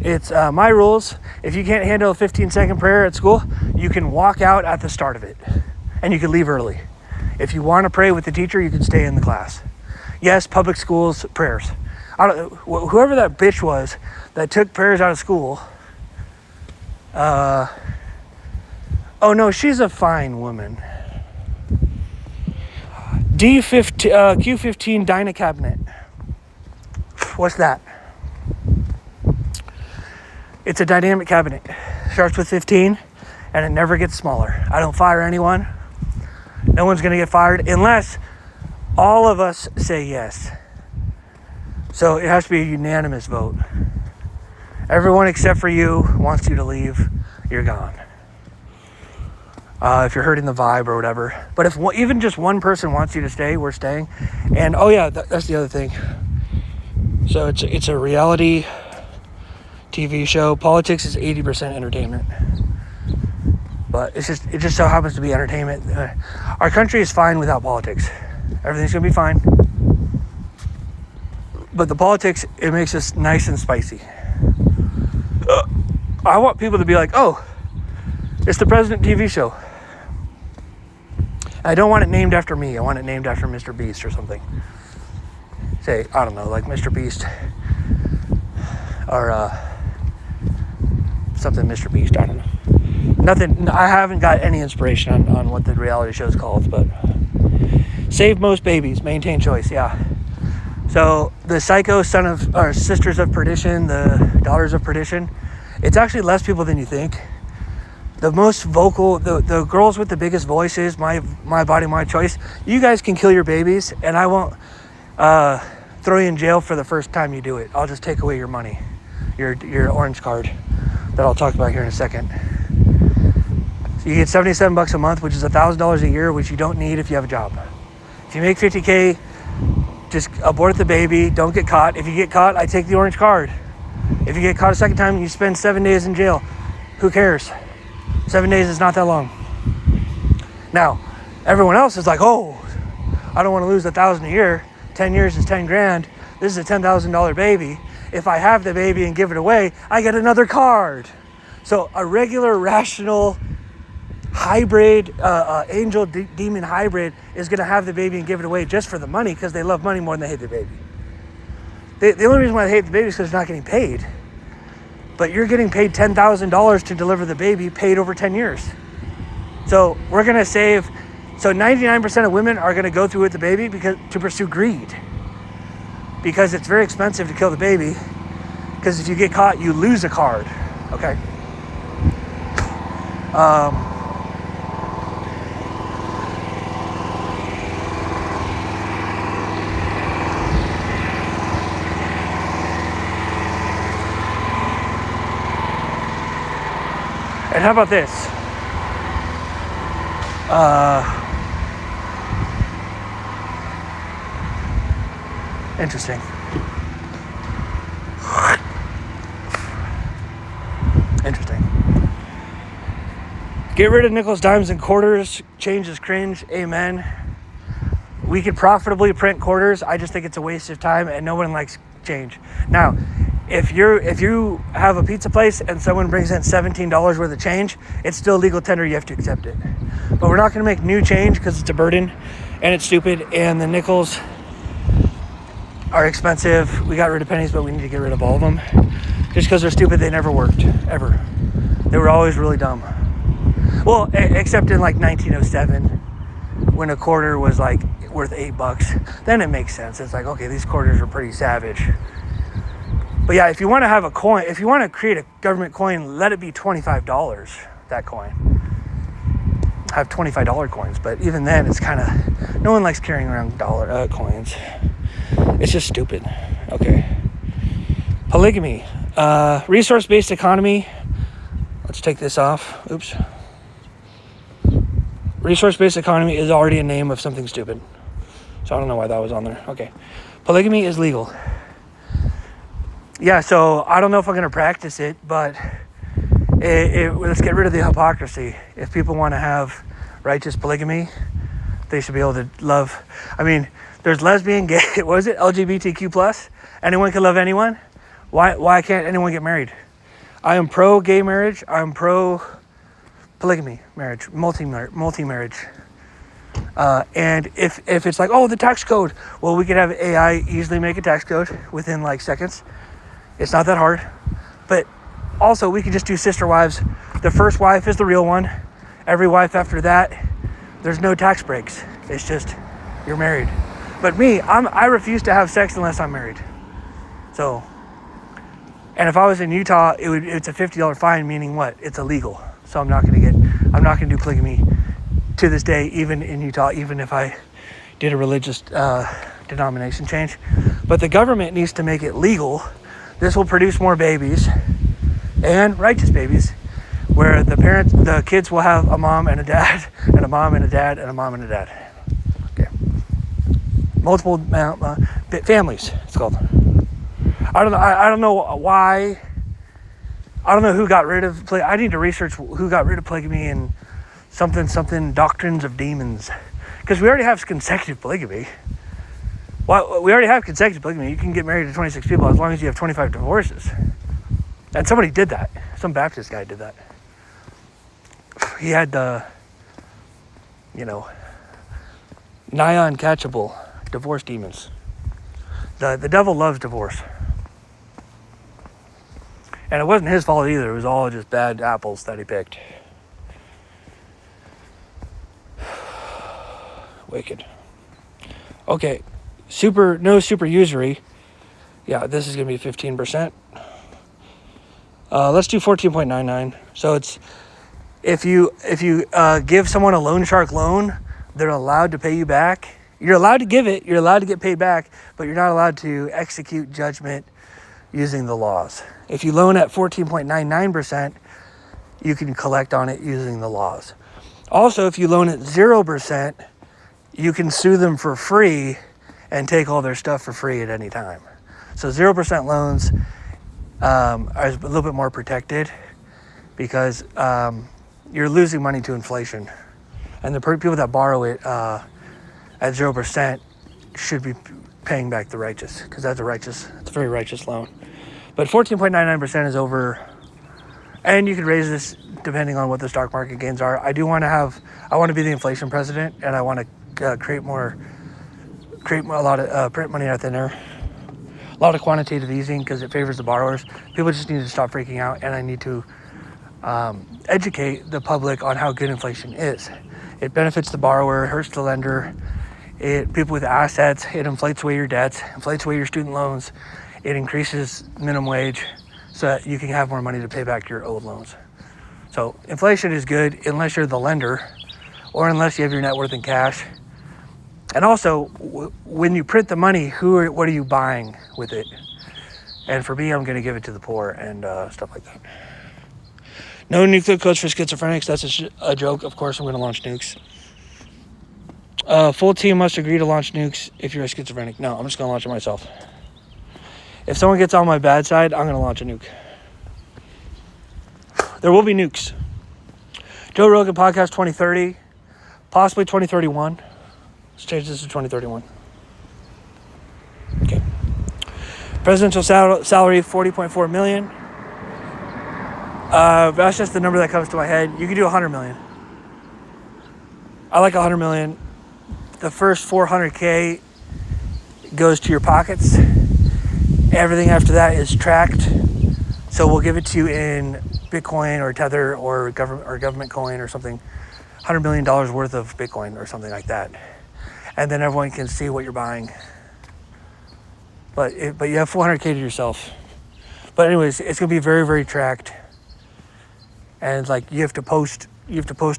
it's my rules. If you can't handle a 15-second prayer at school, you can walk out at the start of it, and you can leave early. If you want to pray with the teacher, you can stay in the class. Yes, public schools, prayers. Whoever that bitch was that took prayers out of school, oh no, she's a fine woman. Q15 Dyna cabinet. What's that? It's a dynamic cabinet. Starts with 15 and it never gets smaller. I don't fire anyone. No one's going to get fired unless all of us say yes. So it has to be a unanimous vote. Everyone except for you wants you to leave. You're gone. If you're hurting the vibe or whatever. But if even just one person wants you to stay, we're staying. And oh yeah, that's the other thing. So it's a reality TV show. Politics is 80% entertainment. But it just so happens to be entertainment. Our country is fine without politics. Everything's gonna be fine. But the politics, it makes us nice and spicy. I want people to be like, oh, it's the President TV show. I don't want it named after me. I want it named after Mr. Beast or something. Say, I don't know, like Mr. Beast. Or something Mr. Beast, I don't know. Nothing, I haven't got any inspiration on what the reality show is called, but save most babies, maintain choice, yeah. So the Psycho Sisters of Perdition, the Daughters of Perdition, it's actually less people than you think. The most vocal, the girls with the biggest voices, my body, my choice. You guys can kill your babies, and I won't throw you in jail for the first time you do it. I'll just take away your money, your orange card that I'll talk about here in a second. So you get $77 a month, which is $1,000 a year, which you don't need if you have a job. If you make $50K, just abort the baby. Don't get caught. If you get caught, I take the orange card. If you get caught a second time, you spend 7 days in jail. Who cares? 7 days is not that long. Now, everyone else is like, oh, I don't want to lose $1,000 a year. 10 years is 10 grand. This is a $10,000 baby. If I have the baby and give it away, I get another card. So a regular, rational, hybrid, angel demon hybrid is going to have the baby and give it away just for the money because they love money more than they hate the baby. The only reason why they hate the baby is because it's not getting paid. But you're getting paid $10,000 to deliver the baby, paid over 10 years. So we're going to save. So 99% of women are going to go through with the baby to pursue greed. Because it's very expensive to kill the baby. Because if you get caught, you lose a card. Okay. And how about this? Interesting. Interesting. Get rid of nickels, dimes, and quarters. Change is cringe. Amen. We could profitably print quarters. I just think it's a waste of time, and no one likes change. Now, if you have a pizza place and someone brings in $17 worth of change, it's still legal tender. You have to accept it. But we're not going to make new change because it's a burden and it's stupid. And the nickels are expensive. We got rid of pennies, but we need to get rid of all of them. Just because they're stupid, they never worked, ever. They were always really dumb. Well, except in like 1907, when a quarter was like worth $8. Then it makes sense. It's like, okay, these quarters are pretty savage. But yeah, if you want to have a coin, if you want to create a government coin, let it be $25, that coin. Have $25 coins, but even then, it's kind of, no one likes carrying around dollar coins. It's just stupid. Okay. Polygamy. Resource-based economy. Let's take this off. Oops. Resource-based economy is already a name of something stupid. So I don't know why that was on there. Okay. Polygamy is legal. Yeah, so I don't know if I'm going to practice it, but let's get rid of the hypocrisy. If people want to have righteous polygamy, they should be able to love. I mean, there's lesbian, gay, what is it? LGBTQ+. Anyone can love anyone. Why can't anyone get married? I am pro-gay marriage. I'm pro-polygamy marriage, multi-marriage. And if it's like, oh, the tax code. Well, we could have AI easily make a tax code within like seconds. It's not that hard. But also, we could just do sister wives. The first wife is the real one. Every wife after that, there's no tax breaks. It's just, you're married. But me, I refuse to have sex unless I'm married. So, and if I was in Utah, it's a $50 fine, meaning what? It's illegal. So I'm not gonna do polygamy to this day, even in Utah, even if I did a religious denomination change. But the government needs to make it legal. This will produce more babies and righteous babies, where the kids will have a mom and a dad, and a mom and a dad, and a mom and a dad. Okay. Multiple families, it's called. I don't know why. I don't know who got rid of I need to research who got rid of polygamy and something doctrines of demons, because we already have consecutive polygamy. Well, we already have consecutive polygamy. You can get married to 26 people as long as you have 25 divorces. And somebody did that. Some Baptist guy did that. He had the, nigh uncatchable divorce demons. The devil loves divorce. And it wasn't his fault either. It was all just bad apples that he picked. Wicked. Okay. No super usury. Yeah, this is going to be 15%. Let's do 14.99. So it's, if you give someone a loan shark loan, they're allowed to pay you back. You're allowed to give it. You're allowed to get paid back, but you're not allowed to execute judgment using the laws. If you loan at 14.99%, you can collect on it using the laws. Also, if you loan at 0%, you can sue them for free and take all their stuff for free at any time. So 0% loans are a little bit more protected, because you're losing money to inflation. And the people that borrow it at 0% should be paying back the righteous, because it's a very righteous loan. But 14.99% is over, and you can raise this depending on what the stock market gains are. I want to be the inflation president, and I want to create a lot of print money out there. A lot of quantitative easing, because it favors the borrowers. People just need to stop freaking out, and I need to educate the public on how good inflation is. It benefits the borrower, hurts the lender. People with assets, it inflates away your debts, inflates away your student loans. It increases minimum wage so that you can have more money to pay back your old loans. So inflation is good unless you're the lender or unless you have your net worth in cash. And also, when you print the money, what are you buying with it? And for me, I'm going to give it to the poor and stuff like that. No nuclear codes for schizophrenics. That's a joke. Of course, I'm going to launch nukes. Full team must agree to launch nukes if you're a schizophrenic. No, I'm just going to launch it myself. If someone gets on my bad side, I'm going to launch a nuke. There will be nukes. Joe Rogan Podcast 2030, possibly 2031. Let's change this to 2031. Okay. Presidential salary, $40.4 million. That's just the number that comes to my head. You could do $100 million. I like $100 million. The first $400K goes to your pockets. Everything after that is tracked. So we'll give it to you in Bitcoin or Tether or government coin or something. $100 million worth of Bitcoin or something like that. And then everyone can see what you're buying. But you have $400K to yourself. But anyways, it's gonna be very, very tracked. And like you have to post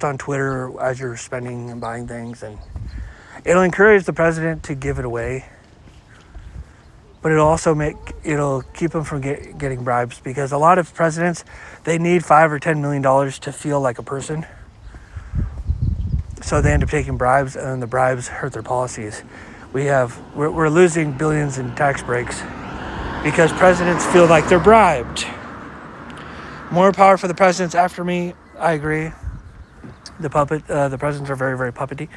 on Twitter as you're spending and buying things, and it'll encourage the president to give it away. But it'll keep them from getting bribes, because a lot of presidents, they need $5 or $10 million to feel like a person. So they end up taking bribes, and then the bribes hurt their policies. We're losing billions in tax breaks because presidents feel like they're bribed. More power for the presidents after me. I agree. The presidents are very, very puppety.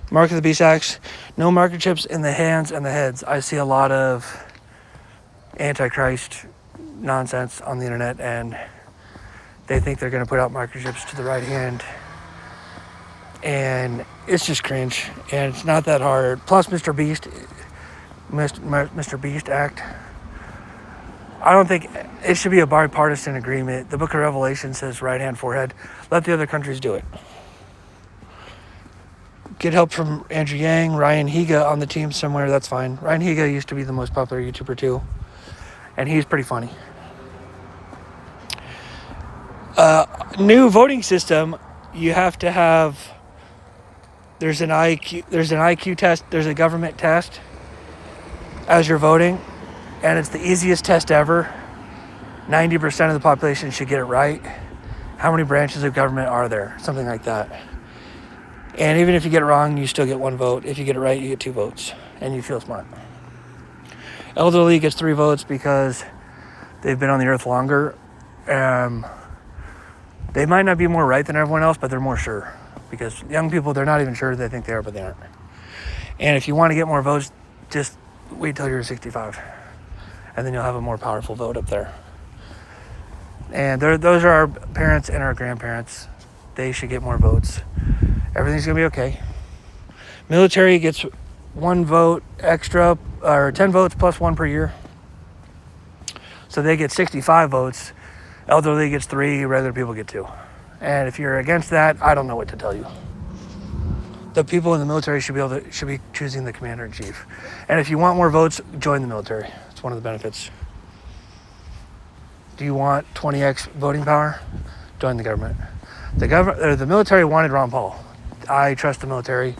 Mark of the Beast Acts. No microchips in the hands and the heads. I see a lot of Antichrist nonsense on the internet, and they think they're going to put out microchips to the right hand. And it's just cringe. And it's not that hard. Plus, Mr. Beast Act. I don't think it should be a bipartisan agreement. The Book of Revelation says right hand, forehead. Let the other countries do it. Get help from Andrew Yang, Ryan Higa on the team somewhere, that's fine. Ryan Higa used to be the most popular YouTuber too, and he's pretty funny. New voting system, you have to have, there's an IQ test, there's a government test as you're voting, and it's the easiest test ever. 90% of the population should get it right. How many branches of government are there? Something like that. And even if you get it wrong, you still get one vote. If you get it right, you get 2 votes, and you feel smart. Elderly gets 3 votes because they've been on the earth longer. They might not be more right than everyone else, but they're more sure. Because young people, they're not even sure they think they are, but they aren't. And if you want to get more votes, just wait till you're 65. And then you'll have a more powerful vote up there. And those are our parents and our grandparents. They should get more votes. Everything's going to be okay. Military gets 1 vote extra, or 10 votes plus 1 per year. So they get 65 votes. Elderly gets 3, regular people get 2. And if you're against that, I don't know what to tell you. The people in the military should be choosing the commander-in-chief. And if you want more votes, join the military. It's one of the benefits. Do you want 20x voting power? Join the government. The military wanted Ron Paul. I trust the military.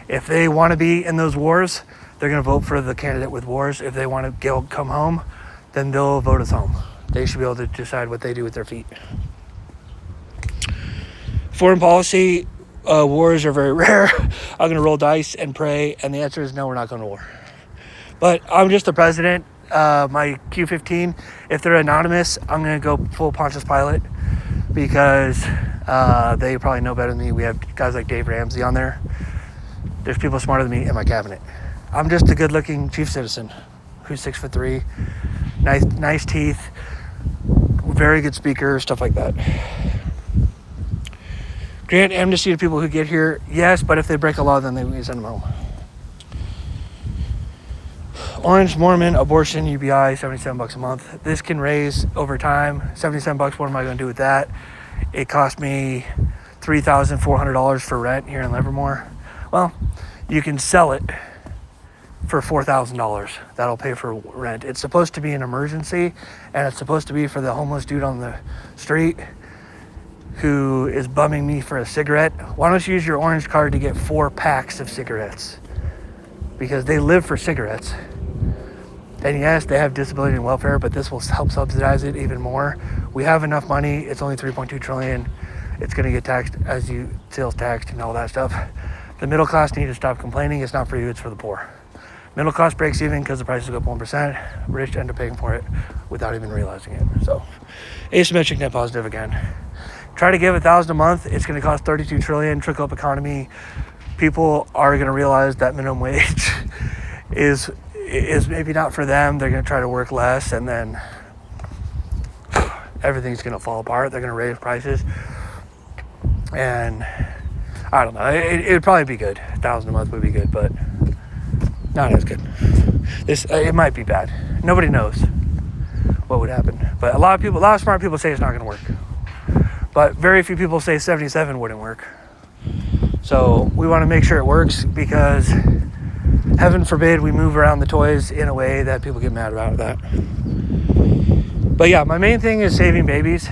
If they want to be in those wars, they're going to vote for the candidate with wars. If they want to come home, then they'll vote us home. They should be able to decide what they do with their feet. Foreign policy, wars are very rare. I'm going to roll dice and pray, and the answer is no, we're not going to war. But I'm just the president. My Q15, if they're anonymous, I'm going to go full Pontius Pilate, because they probably know better than me. We have guys like Dave Ramsey on there. There's people smarter than me in my cabinet. I'm just a good-looking chief citizen who's 6'3", nice teeth, very good speaker, stuff like that. Grant amnesty to people who get here, yes, but if they break a law, then we send them home. Orange, Mormon, abortion, UBI, $77 a month. This can raise over time. $77, what am I going to do with that? It cost me $3,400 for rent here in Livermore. Well, you can sell it for $4,000. That'll pay for rent. It's supposed to be an emergency, and it's supposed to be for the homeless dude on the street who is bumming me for a cigarette. Why don't you use your orange card to get 4 packs of cigarettes? Because they live for cigarettes. And yes, they have disability and welfare, but this will help subsidize it even more. We have enough money. It's only $3.2 trillion. It's going to get taxed as you sales taxed and all that stuff. The middle class need to stop complaining. It's not for you, it's for the poor. Middle class breaks even because the prices go up 1%. Rich end up paying for it without even realizing it. So asymmetric net positive again. Try to give $1,000 a month. It's going to cost $32 trillion. Trickle up economy. People are going to realize that minimum wage is maybe not for them. They're going to try to work less, and then everything's going to fall apart. They're going to raise prices, and I don't know. It'd probably be good. $1,000 a month would be good, but not as good. It might be bad. Nobody knows what would happen, but a lot of smart people say it's not going to work. But very few people say 77 wouldn't work. So we want to make sure it works, because heaven forbid we move around the toys in a way that people get mad about that. But yeah, my main thing is saving babies.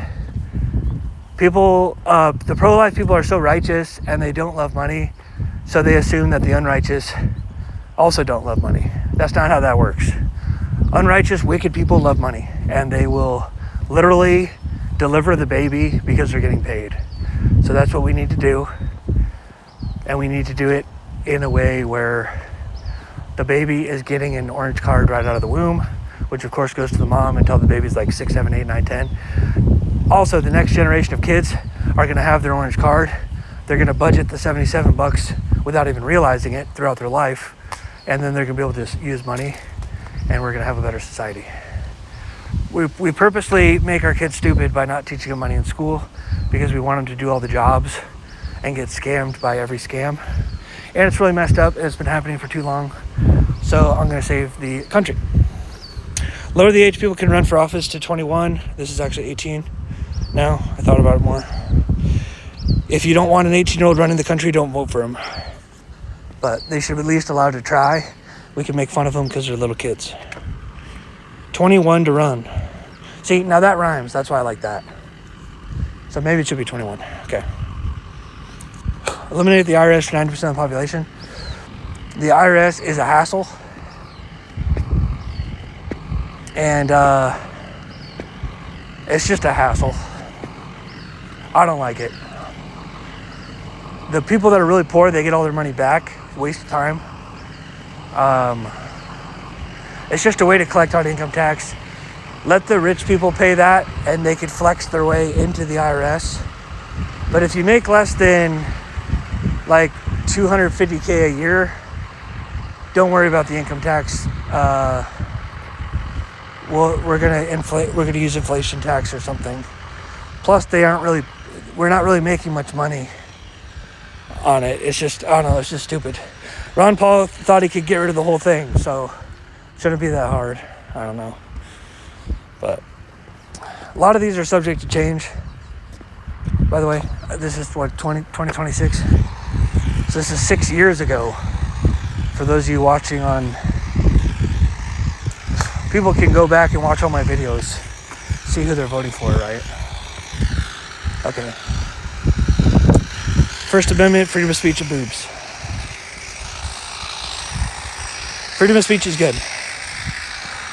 People, the pro-life people are so righteous and they don't love money, so they assume that the unrighteous also don't love money. That's not how that works. Unrighteous, wicked people love money, and they will literally deliver the baby because they're getting paid. So that's what we need to do. And we need to do it in a way where the baby is getting an orange card right out of the womb, which of course goes to the mom until the baby's like 6, 7, 8, 9, 10. Also, the next generation of kids are going to have their orange card. They're going to budget the $77 without even realizing it throughout their life. And then they're going to be able to use money, and we're going to have a better society. We purposely make our kids stupid by not teaching them money in school, because we want them to do all the jobs and get scammed by every scam. And it's really messed up. It's been happening for too long. So I'm going to save the country. Lower the age people can run for office to 21. This is actually 18 now. I thought about it more. If you don't want an 18-year-old running the country, don't vote for him. But they should be at least allowed to try. We can make fun of them because they're little kids. 21 to run. See, now that rhymes. That's why I like that. So maybe it should be 21. Okay. Eliminate the IRS for 90% of the population. The IRS is a hassle. And it's just a hassle. I don't like it. The people that are really poor, they get all their money back. Waste of time. It's just a way to collect on income tax. Let the rich people pay that, and they could flex their way into the IRS. But if you make less than like $250K a year, don't worry about the income tax. We're gonna use inflation tax or something. Plus, we're not really making much money on it. It's just, I don't know, it's just stupid. Ron Paul thought he could get rid of the whole thing, so it shouldn't be that hard. I don't know. But a lot of these are subject to change. By the way, this is 2026. So this is 6 years ago. For those of you watching on, people can go back and watch all my videos, see who they're voting for, right? Okay. First Amendment, freedom of speech, and boobs. Freedom of speech is good.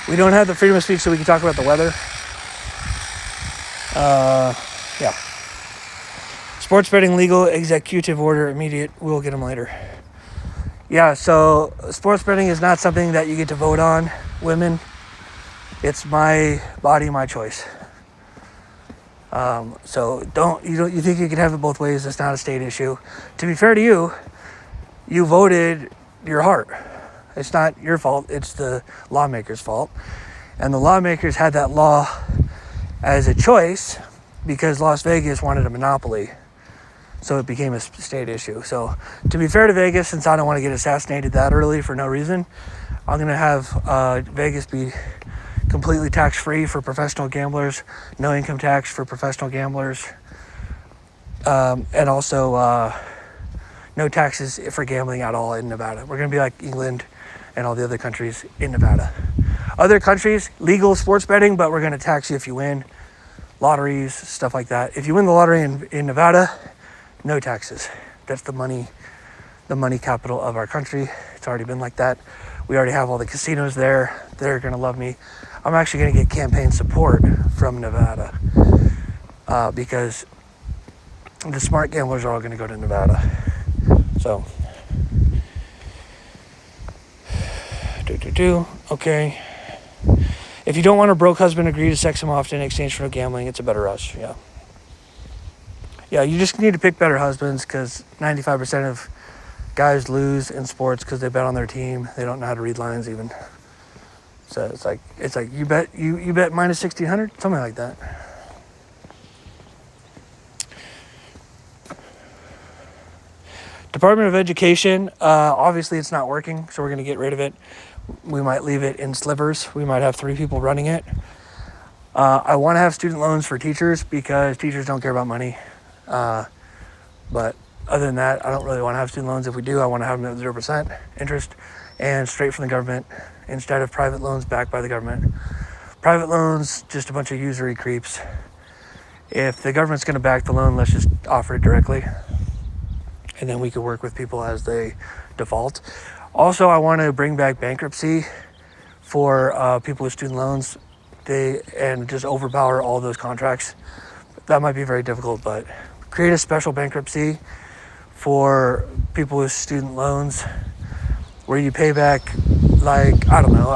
We don't have the freedom of speech so we can talk about the weather. Yeah. Sports betting legal, executive order, immediate. We'll get them later. Yeah, so sports betting is not something that you get to vote on, women. It's my body, my choice. So you think you can have it both ways? It's not a state issue. To be fair to you, you voted your heart. It's not your fault. It's the lawmakers' fault. And the lawmakers had that law as a choice because Las Vegas wanted a monopoly. So it became a state issue. So to be fair to Vegas, since I don't want to get assassinated that early for no reason, I'm going to have Vegas be completely tax-free for professional gamblers, no income tax for professional gamblers, and also no taxes for gambling at all in Nevada. We're going to be like England and all the other countries in Nevada. Other countries, legal sports betting, but we're going to tax you if you win. Lotteries, stuff like that. If you win the lottery in Nevada, no taxes. That's the money capital of our country. It's already been like that. We already have all the casinos there. They're going to love me. I'm actually going to get campaign support from Nevada because the smart gamblers are all going to go to Nevada. So, okay. If you don't want a broke husband, agree to sex him often in exchange for no gambling. It's a better rush. Yeah, you just need to pick better husbands because 95% of guys lose in sports because they bet on their team. They don't know how to read lines even. So it's like you bet minus 1,600, something like that. Department of Education, obviously it's not working, so we're going to get rid of it. We might leave it in slivers. We might have 3 people running it. I want to have student loans for teachers because teachers don't care about money. But other than that, I don't really want to have student loans. If we do, I want to have them at 0% interest and straight from the government instead of private loans backed by the government. Private loans, just a bunch of usury creeps. If the government's going to back the loan, let's just offer it directly. And then we could work with people as they default. Also, I want to bring back bankruptcy for people with student loans and just overpower all those contracts. That might be very difficult, but create a special bankruptcy for people with student loans where you pay back, like, I don't know.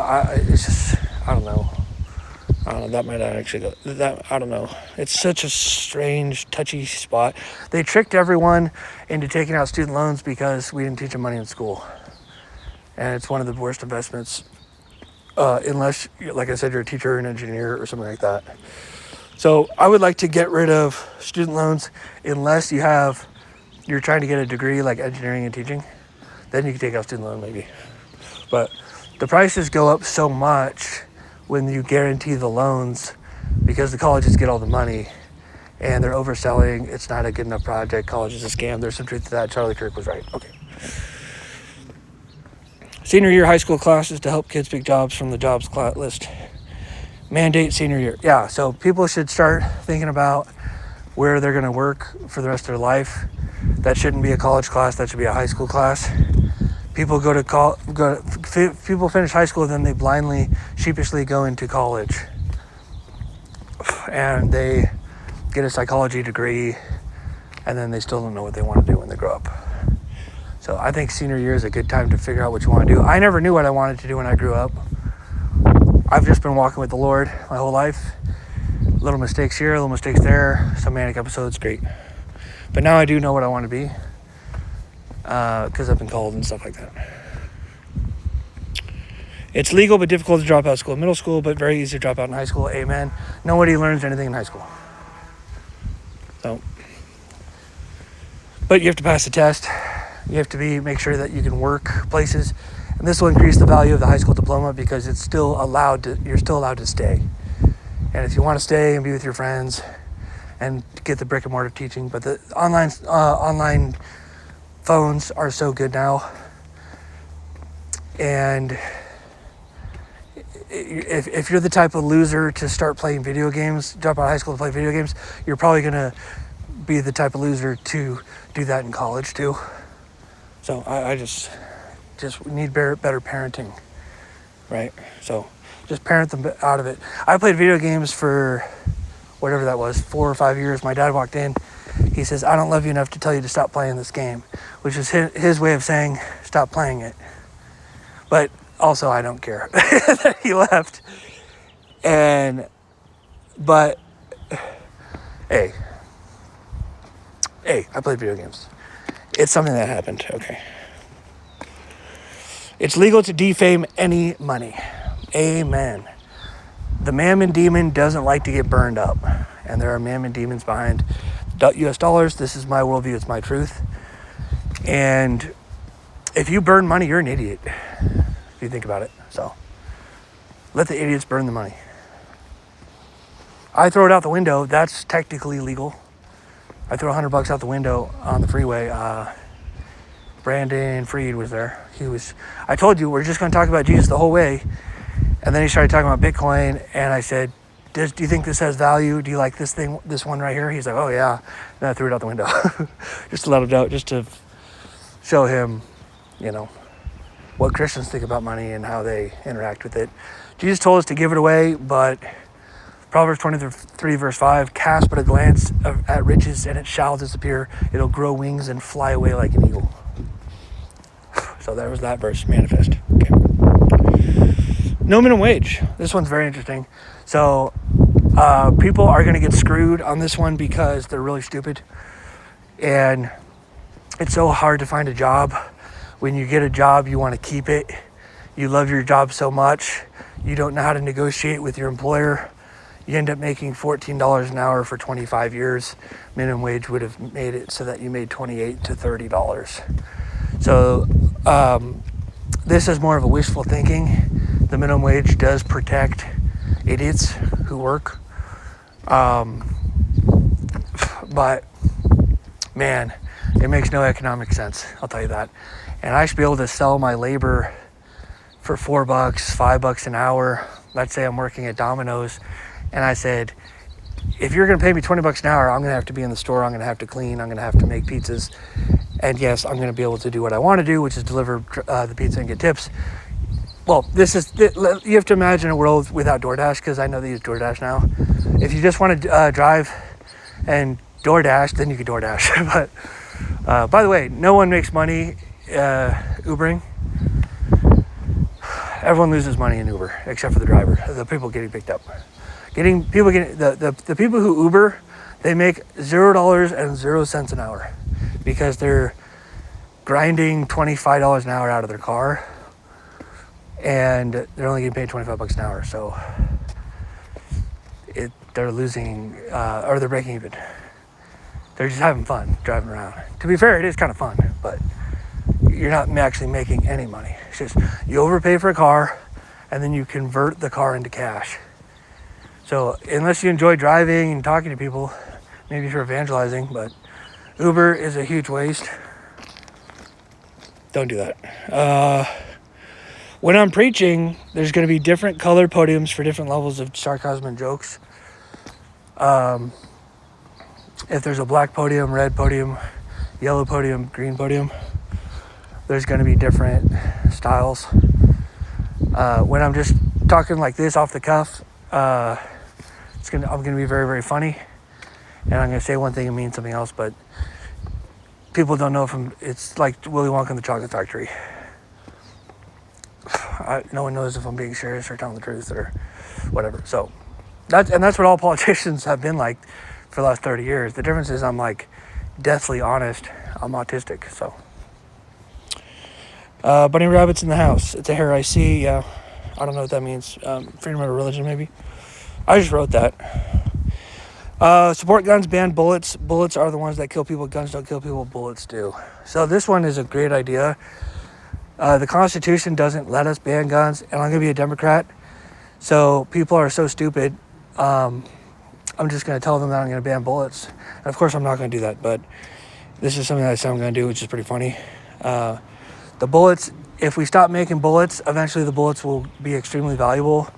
That might not actually go. I don't know. It's such a strange, touchy spot. They tricked everyone into taking out student loans because we didn't teach them money in school. And it's one of the worst investments, unless, like I said, you're a teacher or an engineer or something like that. So I would like to get rid of student loans unless you're trying to get a degree like engineering and teaching. Then you can take out student loan maybe. But the prices go up so much when you guarantee the loans because the colleges get all the money and they're overselling. It's not a good enough project. College is a scam. There's some truth to that. Charlie Kirk was right. Okay. Senior year high school classes to help kids pick jobs from the jobs list. Mandate senior year. Yeah, so people should start thinking about where they're going to work for the rest of their life. That shouldn't be a college class. That should be a high school class. People people finish high school, then they blindly, sheepishly go into college. And they get a psychology degree, and then they still don't know what they want to do when they grow up. So I think senior year is a good time to figure out what you want to do. I never knew what I wanted to do when I grew up. I've just been walking with the Lord my whole life. Little mistakes here, little mistakes there, some manic episodes, great. But now I do know what I want to be because I've been called and stuff like that. It's legal but difficult to drop out of school in middle school, but very easy to drop out in high school. Amen. Nobody learns anything in high school. So, but you have to pass the test. You have to make sure that you can work places. And this will increase the value of the high school diploma because you're still allowed to stay. And if you want to stay and be with your friends and get the brick and mortar teaching, but the online phones are so good now. And if you're the type of loser to start playing video games, drop out of high school to play video games, you're probably going to be the type of loser to do that in college too. So I just need better parenting, right? So just parent them out of it. I played video games for whatever that was, 4 or 5 years. My dad walked in. He says, I don't love you enough to tell you to stop playing this game, which is his way of saying stop playing it. But also I don't care that he left. But hey, I played video games. It's something that happened. Okay. It's legal to defame any money. Amen. The mammon demon doesn't like to get burned up. And there are mammon demons behind US dollars. This is my worldview. It's my truth. And if you burn money, you're an idiot. If you think about it. So let the idiots burn the money. I throw it out the window. That's technically legal. I throw $100 out the window on the freeway. Brandon Freed was there. I told you, we're just going to talk about Jesus the whole way. And then he started talking about Bitcoin, and I said, do you think this has value? Do you like this one right here? He's like, oh yeah. And I threw it out the window. Just to let him know, just to show him, what Christians think about money and how they interact with it. Jesus told us to give it away, but Proverbs 23 verse 5, cast but a glance at riches and it shall disappear. It'll grow wings and fly away like an eagle. So there was that verse, manifest. Okay. No minimum wage. This one's very interesting. So people are going to get screwed on this one because they're really stupid. And it's so hard to find a job. When you get a job, you want to keep it. You love your job so much. You don't know how to negotiate with your employer. You end up making $14 an hour for 25 years. Minimum wage would have made it so that you made $28 to $30. So this is more of a wishful thinking. The minimum wage does protect idiots who work. But man, it makes no economic sense. I'll tell you that. And I should be able to sell my labor for $4, $5 an hour. Let's say I'm working at Domino's. And I said, if you're going to pay me $20 an hour, I'm going to have to be in the store. I'm going to have to clean. I'm going to have to make pizzas. And yes, I'm going to be able to do what I want to do, which is deliver the pizza and get tips. Well, you have to imagine a world without DoorDash, because I know they use DoorDash now. If you just want to drive and DoorDash, then you can DoorDash. But by the way, no one makes money Ubering. Everyone loses money in Uber, except for the driver, the people getting picked up. The people who Uber, they make $0.00 an hour because they're grinding $25 an hour out of their car, and they're only getting paid $25 an hour. So they're losing, or they're breaking even. They're just having fun driving around. To be fair, it is kind of fun, but you're not actually making any money. It's just you overpay for a car, and then you convert the car into cash. So unless you enjoy driving and talking to people, maybe if you're evangelizing, but Uber is a huge waste. Don't do that. When I'm preaching, there's going to be different colored podiums for different levels of sarcasm and jokes. If there's a black podium, red podium, yellow podium, green podium, there's going to be different styles. When I'm just talking like this off the cuff, I'm going to be very, very funny, and I'm going to say one thing and mean something else, but people don't know it's like Willy Wonka and the Chocolate Factory. No one knows if I'm being serious or telling the truth or whatever. So that's what all politicians have been like for the last 30 years. The difference is I'm like deathly honest. I'm autistic, so. Bunny rabbits in the house. It's a hair I see. Yeah, I don't know what that means. Freedom of religion, maybe. I just wrote that. Support guns, ban bullets. Bullets are the ones that kill people. Guns don't kill people. Bullets do. So this one is a great idea. The Constitution doesn't let us ban guns, and I'm going to be a Democrat. So people are so stupid. I'm just going to tell them that I'm going to ban bullets. And of course, I'm not going to do that, but this is something that I said I'm going to do, which is pretty funny. The bullets, if we stop making bullets, eventually the bullets will be extremely valuable,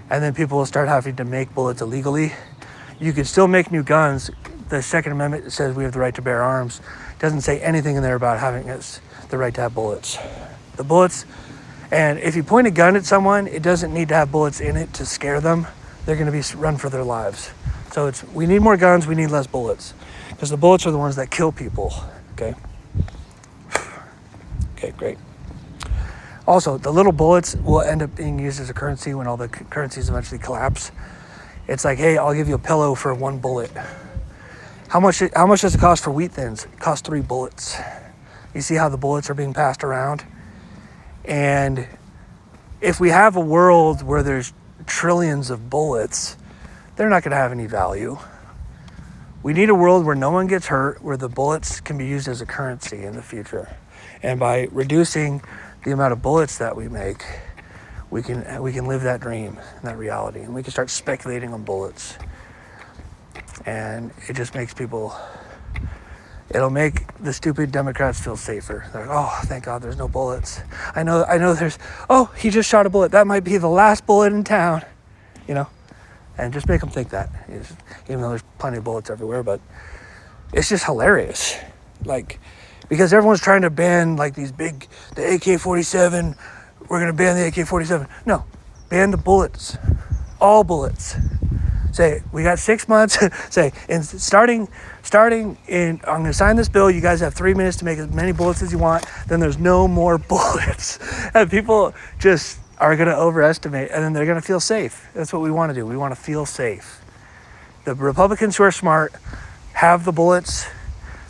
and then people will start having to make bullets illegally. You can still make new guns. The Second Amendment says we have the right to bear arms. It doesn't say anything in there about having the right to have bullets. The bullets, and if you point a gun at someone, it doesn't need to have bullets in it to scare them. They're going to be run for their lives. So we need more guns, we need less bullets, because the bullets are the ones that kill people, okay? Okay, great. Also, the little bullets will end up being used as a currency when all the currencies eventually collapse. It's like, hey, I'll give you a pillow for one bullet. How much does it cost for wheat thins? It costs 3 bullets. You see how the bullets are being passed around? And if we have a world where there's trillions of bullets, they're not going to have any value. We need a world where no one gets hurt, where the bullets can be used as a currency in the future. And by reducing the amount of bullets that we make, we can live that dream and that reality, and we can start speculating on bullets. And it just makes people It'll make the stupid Democrats feel safer. They're like, oh, thank God there's no bullets. I know there's, oh, he just shot a bullet. That might be the last bullet in town, you know? And just make them think that, even though there's plenty of bullets everywhere, but it's just hilarious. Like, because everyone's trying to ban like these big, the AK-47, we're going to ban the AK-47. No, ban the bullets, all bullets. Say, we got 6 months, say, and starting in, I'm going to sign this bill, you guys have 3 minutes to make as many bullets as you want, then there's no more bullets. And people just are going to overestimate, and then they're going to feel safe. That's what we want to do. We want to feel safe. The Republicans who are smart have the bullets.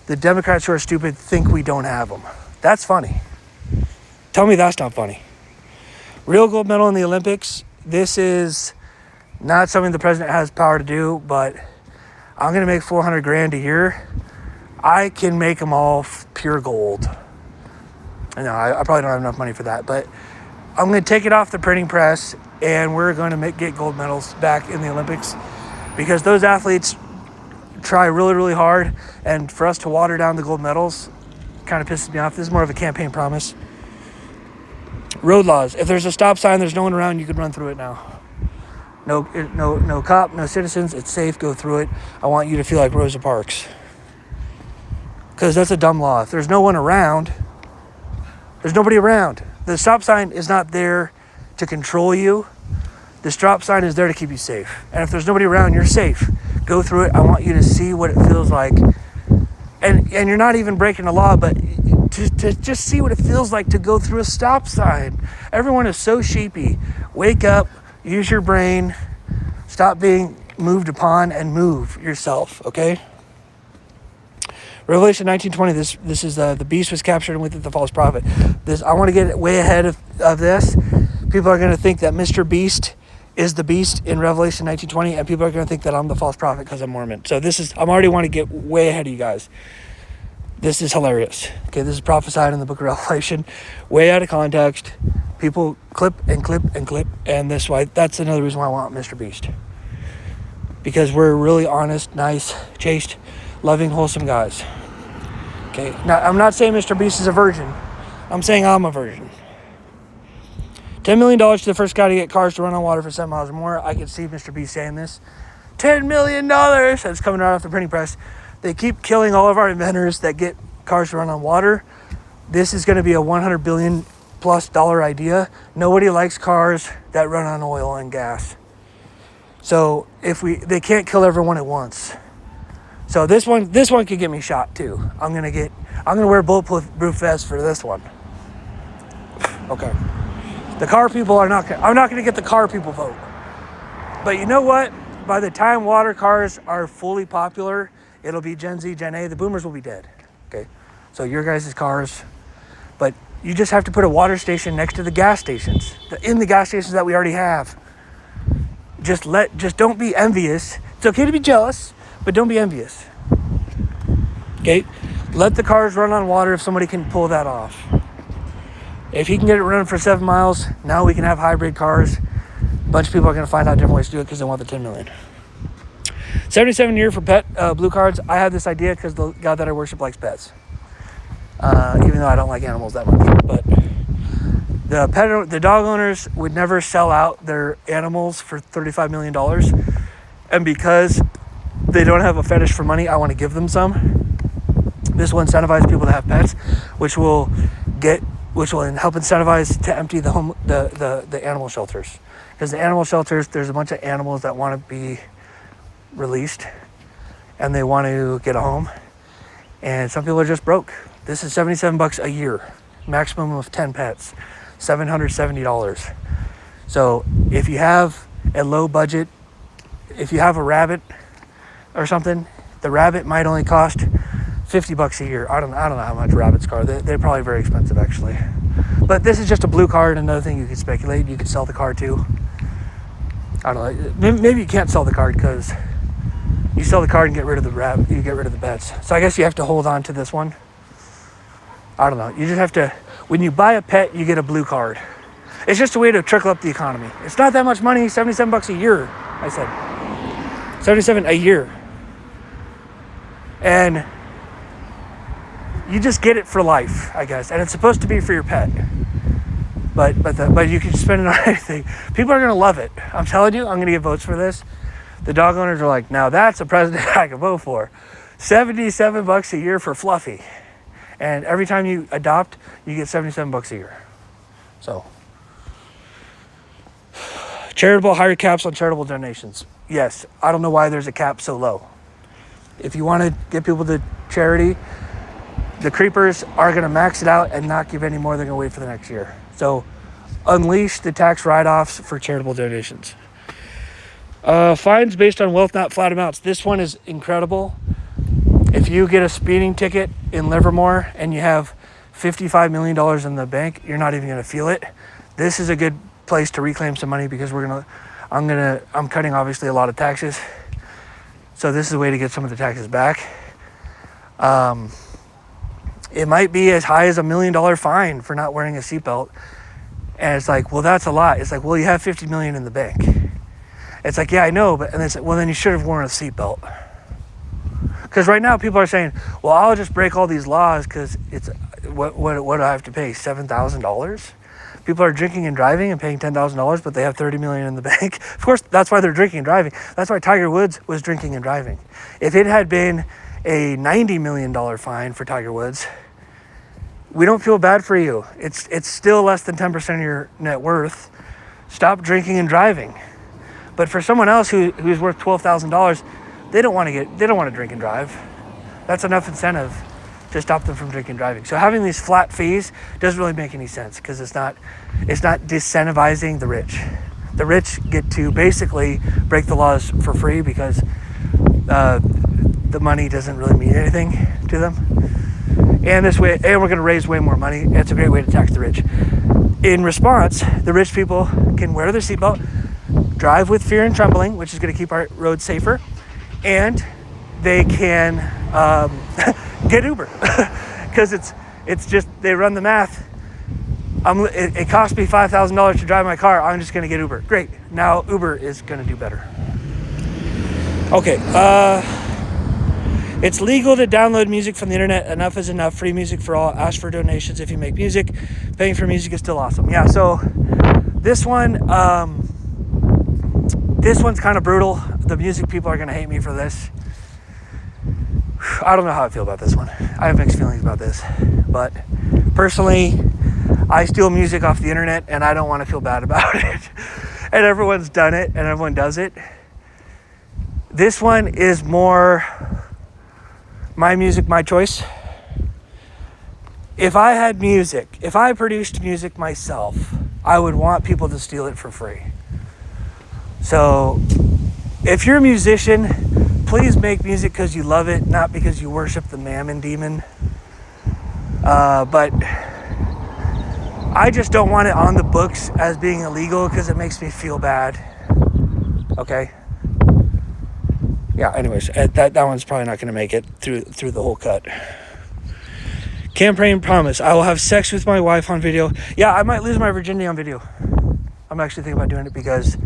The Democrats who are stupid think we don't have them. That's funny. Tell me that's not funny. Real gold medal in the Olympics. This is not something the president has power to do, but I'm going to make $400,000 a year. I can make them all pure gold. I know I probably don't have enough money for that, but I'm going to take it off the printing press, and we're going to get gold medals back in the Olympics, because those athletes try really, really hard, and for us to water down the gold medals kind of pisses me off. This is more of a campaign promise. Road laws. If there's a stop sign, there's no one around, you can run through it now. No cop, no citizens. It's safe. Go through it. I want you to feel like Rosa Parks, because that's a dumb law. If there's no one around, there's nobody around. The stop sign is not there to control you. The stop sign is there to keep you safe. And if there's nobody around, you're safe. Go through it. I want you to see what it feels like. And you're not even breaking the law, but to just see what it feels like to go through a stop sign. Everyone is so sheepy. Wake up. Use your brain. Stop being moved upon and move yourself, okay? Revelation 19:20, this is the beast was captured, and with it the false prophet. I want to get way ahead of this. People are going to think that Mr. Beast is the beast in Revelation 19:20, and people are going to think that I'm the false prophet because I'm Mormon. So I'm already want to get way ahead of you guys. This is hilarious. Okay, this is prophesied in the book of Revelation, way out of context. People clip and clip and clip, and that's another reason why I want Mr. Beast. Because we're really honest, nice, chaste, loving, wholesome guys. Okay, now I'm not saying Mr. Beast is a virgin. I'm saying I'm a virgin. $10 million to the first guy to get cars to run on water for 7 miles or more. I can see Mr. Beast saying this. $10 million. That's coming right off the printing press. They keep killing all of our inventors that get cars to run on water. This is going to be a $100 billion plus idea. Nobody likes cars that run on oil and gas. So they can't kill everyone at once. So this one could get me shot too. I'm gonna wear a bulletproof vest for this one. Okay. The car people I'm not gonna get the car people vote. But you know what? By the time water cars are fully popular, it'll be Gen Z, Gen A. The boomers will be dead. Okay. So your guys' cars, but you just have to put a water station next to the gas stations, in the gas stations that we already have. Just don't be envious. It's okay to be jealous, but don't be envious. Okay? Let the cars run on water if somebody can pull that off. If he can get it running for 7 miles, now we can have hybrid cars. A bunch of people are going to find out different ways to do it because they want the 10 million. 77 year for pet blue cards. I had this idea because the God that I worship likes pets. Even though I don't like animals that much. But the dog owners would never sell out their animals for $35 million. And because they don't have a fetish for money, I want to give them some. This will incentivize people to have pets, which will help incentivize to empty the animal shelters. Because the animal shelters, there's a bunch of animals that want to be released and they want to get a home. And some people are just broke. This is $77 a year, maximum of 10 pets, $770. So if you have a low budget, if you have a rabbit or something, the rabbit might only cost $50 a year. I don't know how much rabbits cost. They're probably very expensive actually. But this is just a blue card. Another thing you could speculate. You could sell the card too. I don't know. Maybe you can't sell the card because you sell the card and get rid of the rabbit. You get rid of the pets. So I guess you have to hold on to this one. I don't know. You just have to. When you buy a pet, you get a blue card. It's just a way to trickle up the economy. It's not that much money. $77 a year. I said $77 a year. And you just get it for life, I guess, and it's supposed to be for your pet. But you can spend it on anything. People are gonna love it. I'm telling you, I'm gonna get votes for this. The dog owners are like, now that's a president I can vote for. $77 a year for Fluffy, and every time you adopt, you get $77 a year. So, charitable higher caps on charitable donations. Yes, I don't know why there's a cap so low. If you want to get people to charity, the creepers are going to max it out and not give any more. They're going to wait for the next year. So, unleash the tax write-offs for charitable donations. Fines based on wealth, not flat amounts. This one is incredible. If you get a speeding ticket in Livermore and you have $55 million in the bank, you're not even going to feel it. This is a good place to reclaim some money because I'm cutting obviously a lot of taxes. So this is a way to get some of the taxes back. It might be as high as $1 million fine for not wearing a seatbelt. And it's like, well, that's a lot. It's like, well, you have 50 million in the bank. It's like, yeah, I know, and it's like, well, then you should have worn a seatbelt. Because right now people are saying, well, I'll just break all these laws because it's what do I have to pay? $7,000? People are drinking and driving and paying $10,000, but they have 30 million in the bank. Of course, that's why they're drinking and driving. That's why Tiger Woods was drinking and driving. If it had been a $90 million fine for Tiger Woods, we don't feel bad for you. It's still less than 10% of your net worth. Stop drinking and driving. But for someone else who's worth $12,000, they don't want to drink and drive. That's enough incentive to stop them from drinking and driving. So having these flat fees doesn't really make any sense because it's not disincentivizing the rich. The rich get to basically break the laws for free because the money doesn't really mean anything to them. And this way, and we're going to raise way more money. It's a great way to tax the rich. In response, the rich people can wear their seatbelt, drive with fear and trembling, which is going to keep our roads safer, and they can get Uber because it's just they run the math. It cost me $5,000 to drive my car. I'm just going to get Uber. Great. Now Uber is going to do better. Okay. It's legal to download music from the internet. Enough is enough. Free music for all. Ask for donations if you make music. Paying for music is still awesome. Yeah. So this one's kind of brutal. The music people are going to hate me for this. I don't know how I feel about this one. I have mixed feelings about this. But personally, I steal music off the internet and I don't want to feel bad about it. And everyone's done it and everyone does it. This one is more my music, my choice. If I had music, if I produced music myself, I would want people to steal it for free. So if you're a musician, please make music because you love it, not because you worship the mammon demon. But I just don't want it on the books as being illegal because it makes me feel bad. Okay? Yeah, anyways, that one's probably not going to make it through the whole cut. Campaign promise. I will have sex with my wife on video. Yeah, I might lose my virginity on video. I'm actually thinking about doing it because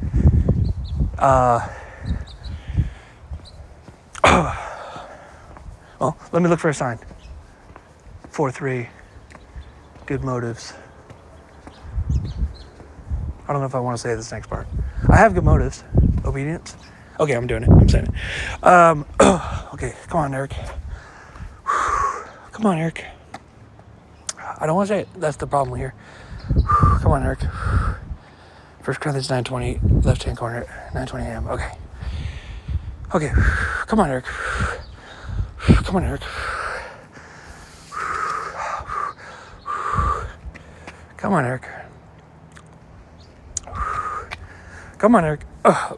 well, let me look for a sign. 4-3. Good motives. I don't know if I want to say this next part. I have good motives. Obedience. Okay, I'm doing it. I'm saying it. Okay, come on, Eric. Come on, Eric. I don't want to say it. That's the problem here. Come on, Eric. 1 Corinthians 9:20, left-hand corner, 9:20 a.m. Okay. Okay. Come on, Eric. Come on, Eric. Come on, Eric. Come on, Eric.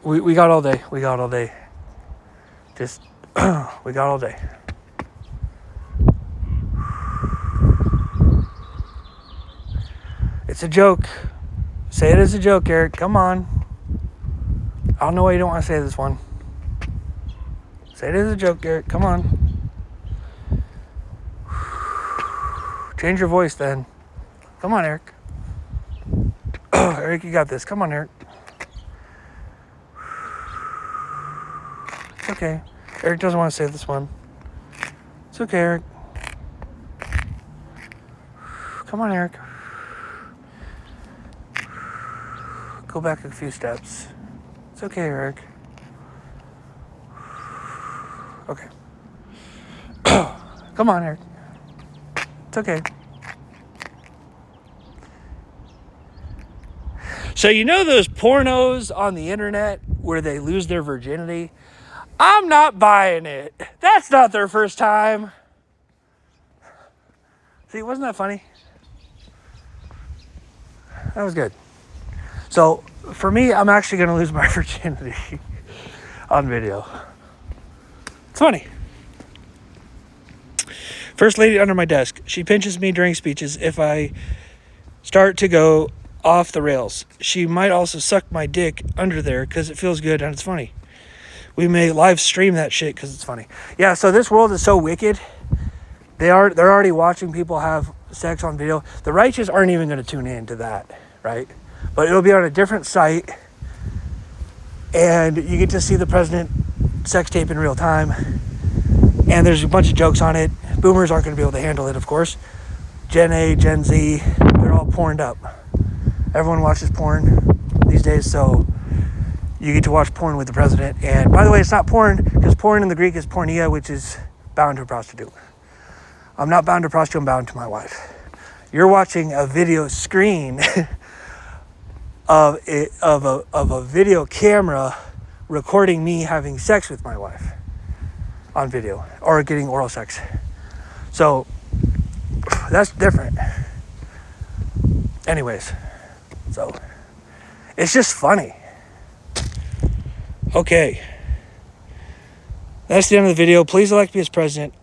We got all day. We got all day. Just, we got all day. It's a joke. Say it as a joke, Eric. Come on. I don't know why you don't want to say this one. Say it as a joke, Eric. Come on. Change your voice then. Come on, Eric. Eric, you got this. Come on, Eric. It's okay. Eric doesn't want to say this one. It's okay, Eric. Come on, Eric. Go back a few steps. It's okay, Eric. Okay. Come on, Eric. It's okay. So you know those pornos on the internet where they lose their virginity? I'm not buying it. That's not their first time. See, wasn't that funny? That was good. So for me, I'm actually going to lose my virginity on video. It's funny. First lady under my desk. She pinches me during speeches if I start to go off the rails. She might also suck my dick under there because it feels good and it's funny. We may live stream that shit because it's funny. Yeah, so this world is so wicked. They're already watching people have sex on video. The righteous aren't even going to tune in to that, right? But it'll be on a different site, and you get to see the president sex tape in real time. And there's a bunch of jokes on it. Boomers aren't going to be able to handle it, of course. Gen A, Gen Z, they're all porned up. Everyone watches porn these days, so you get to watch porn with the president. And by the way, it's not porn, because porn in the Greek is porneia, which is bound to a prostitute. I'm not bound to a prostitute, I'm bound to my wife. You're watching a video screen of a video camera recording me having sex with my wife on video, or getting oral sex. So that's different. Anyways, so it's just funny. Okay, that's the end of the video. Please elect me as president.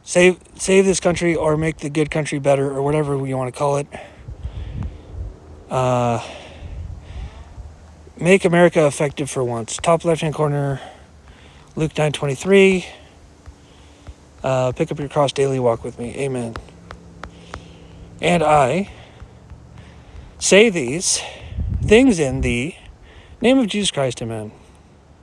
Save this country, or make the good country better, or whatever you want to call it. Make America effective for once. Top left-hand corner, Luke 9:23. Pick up your cross daily, walk with me. Amen. And I say these things in the name of Jesus Christ. Amen.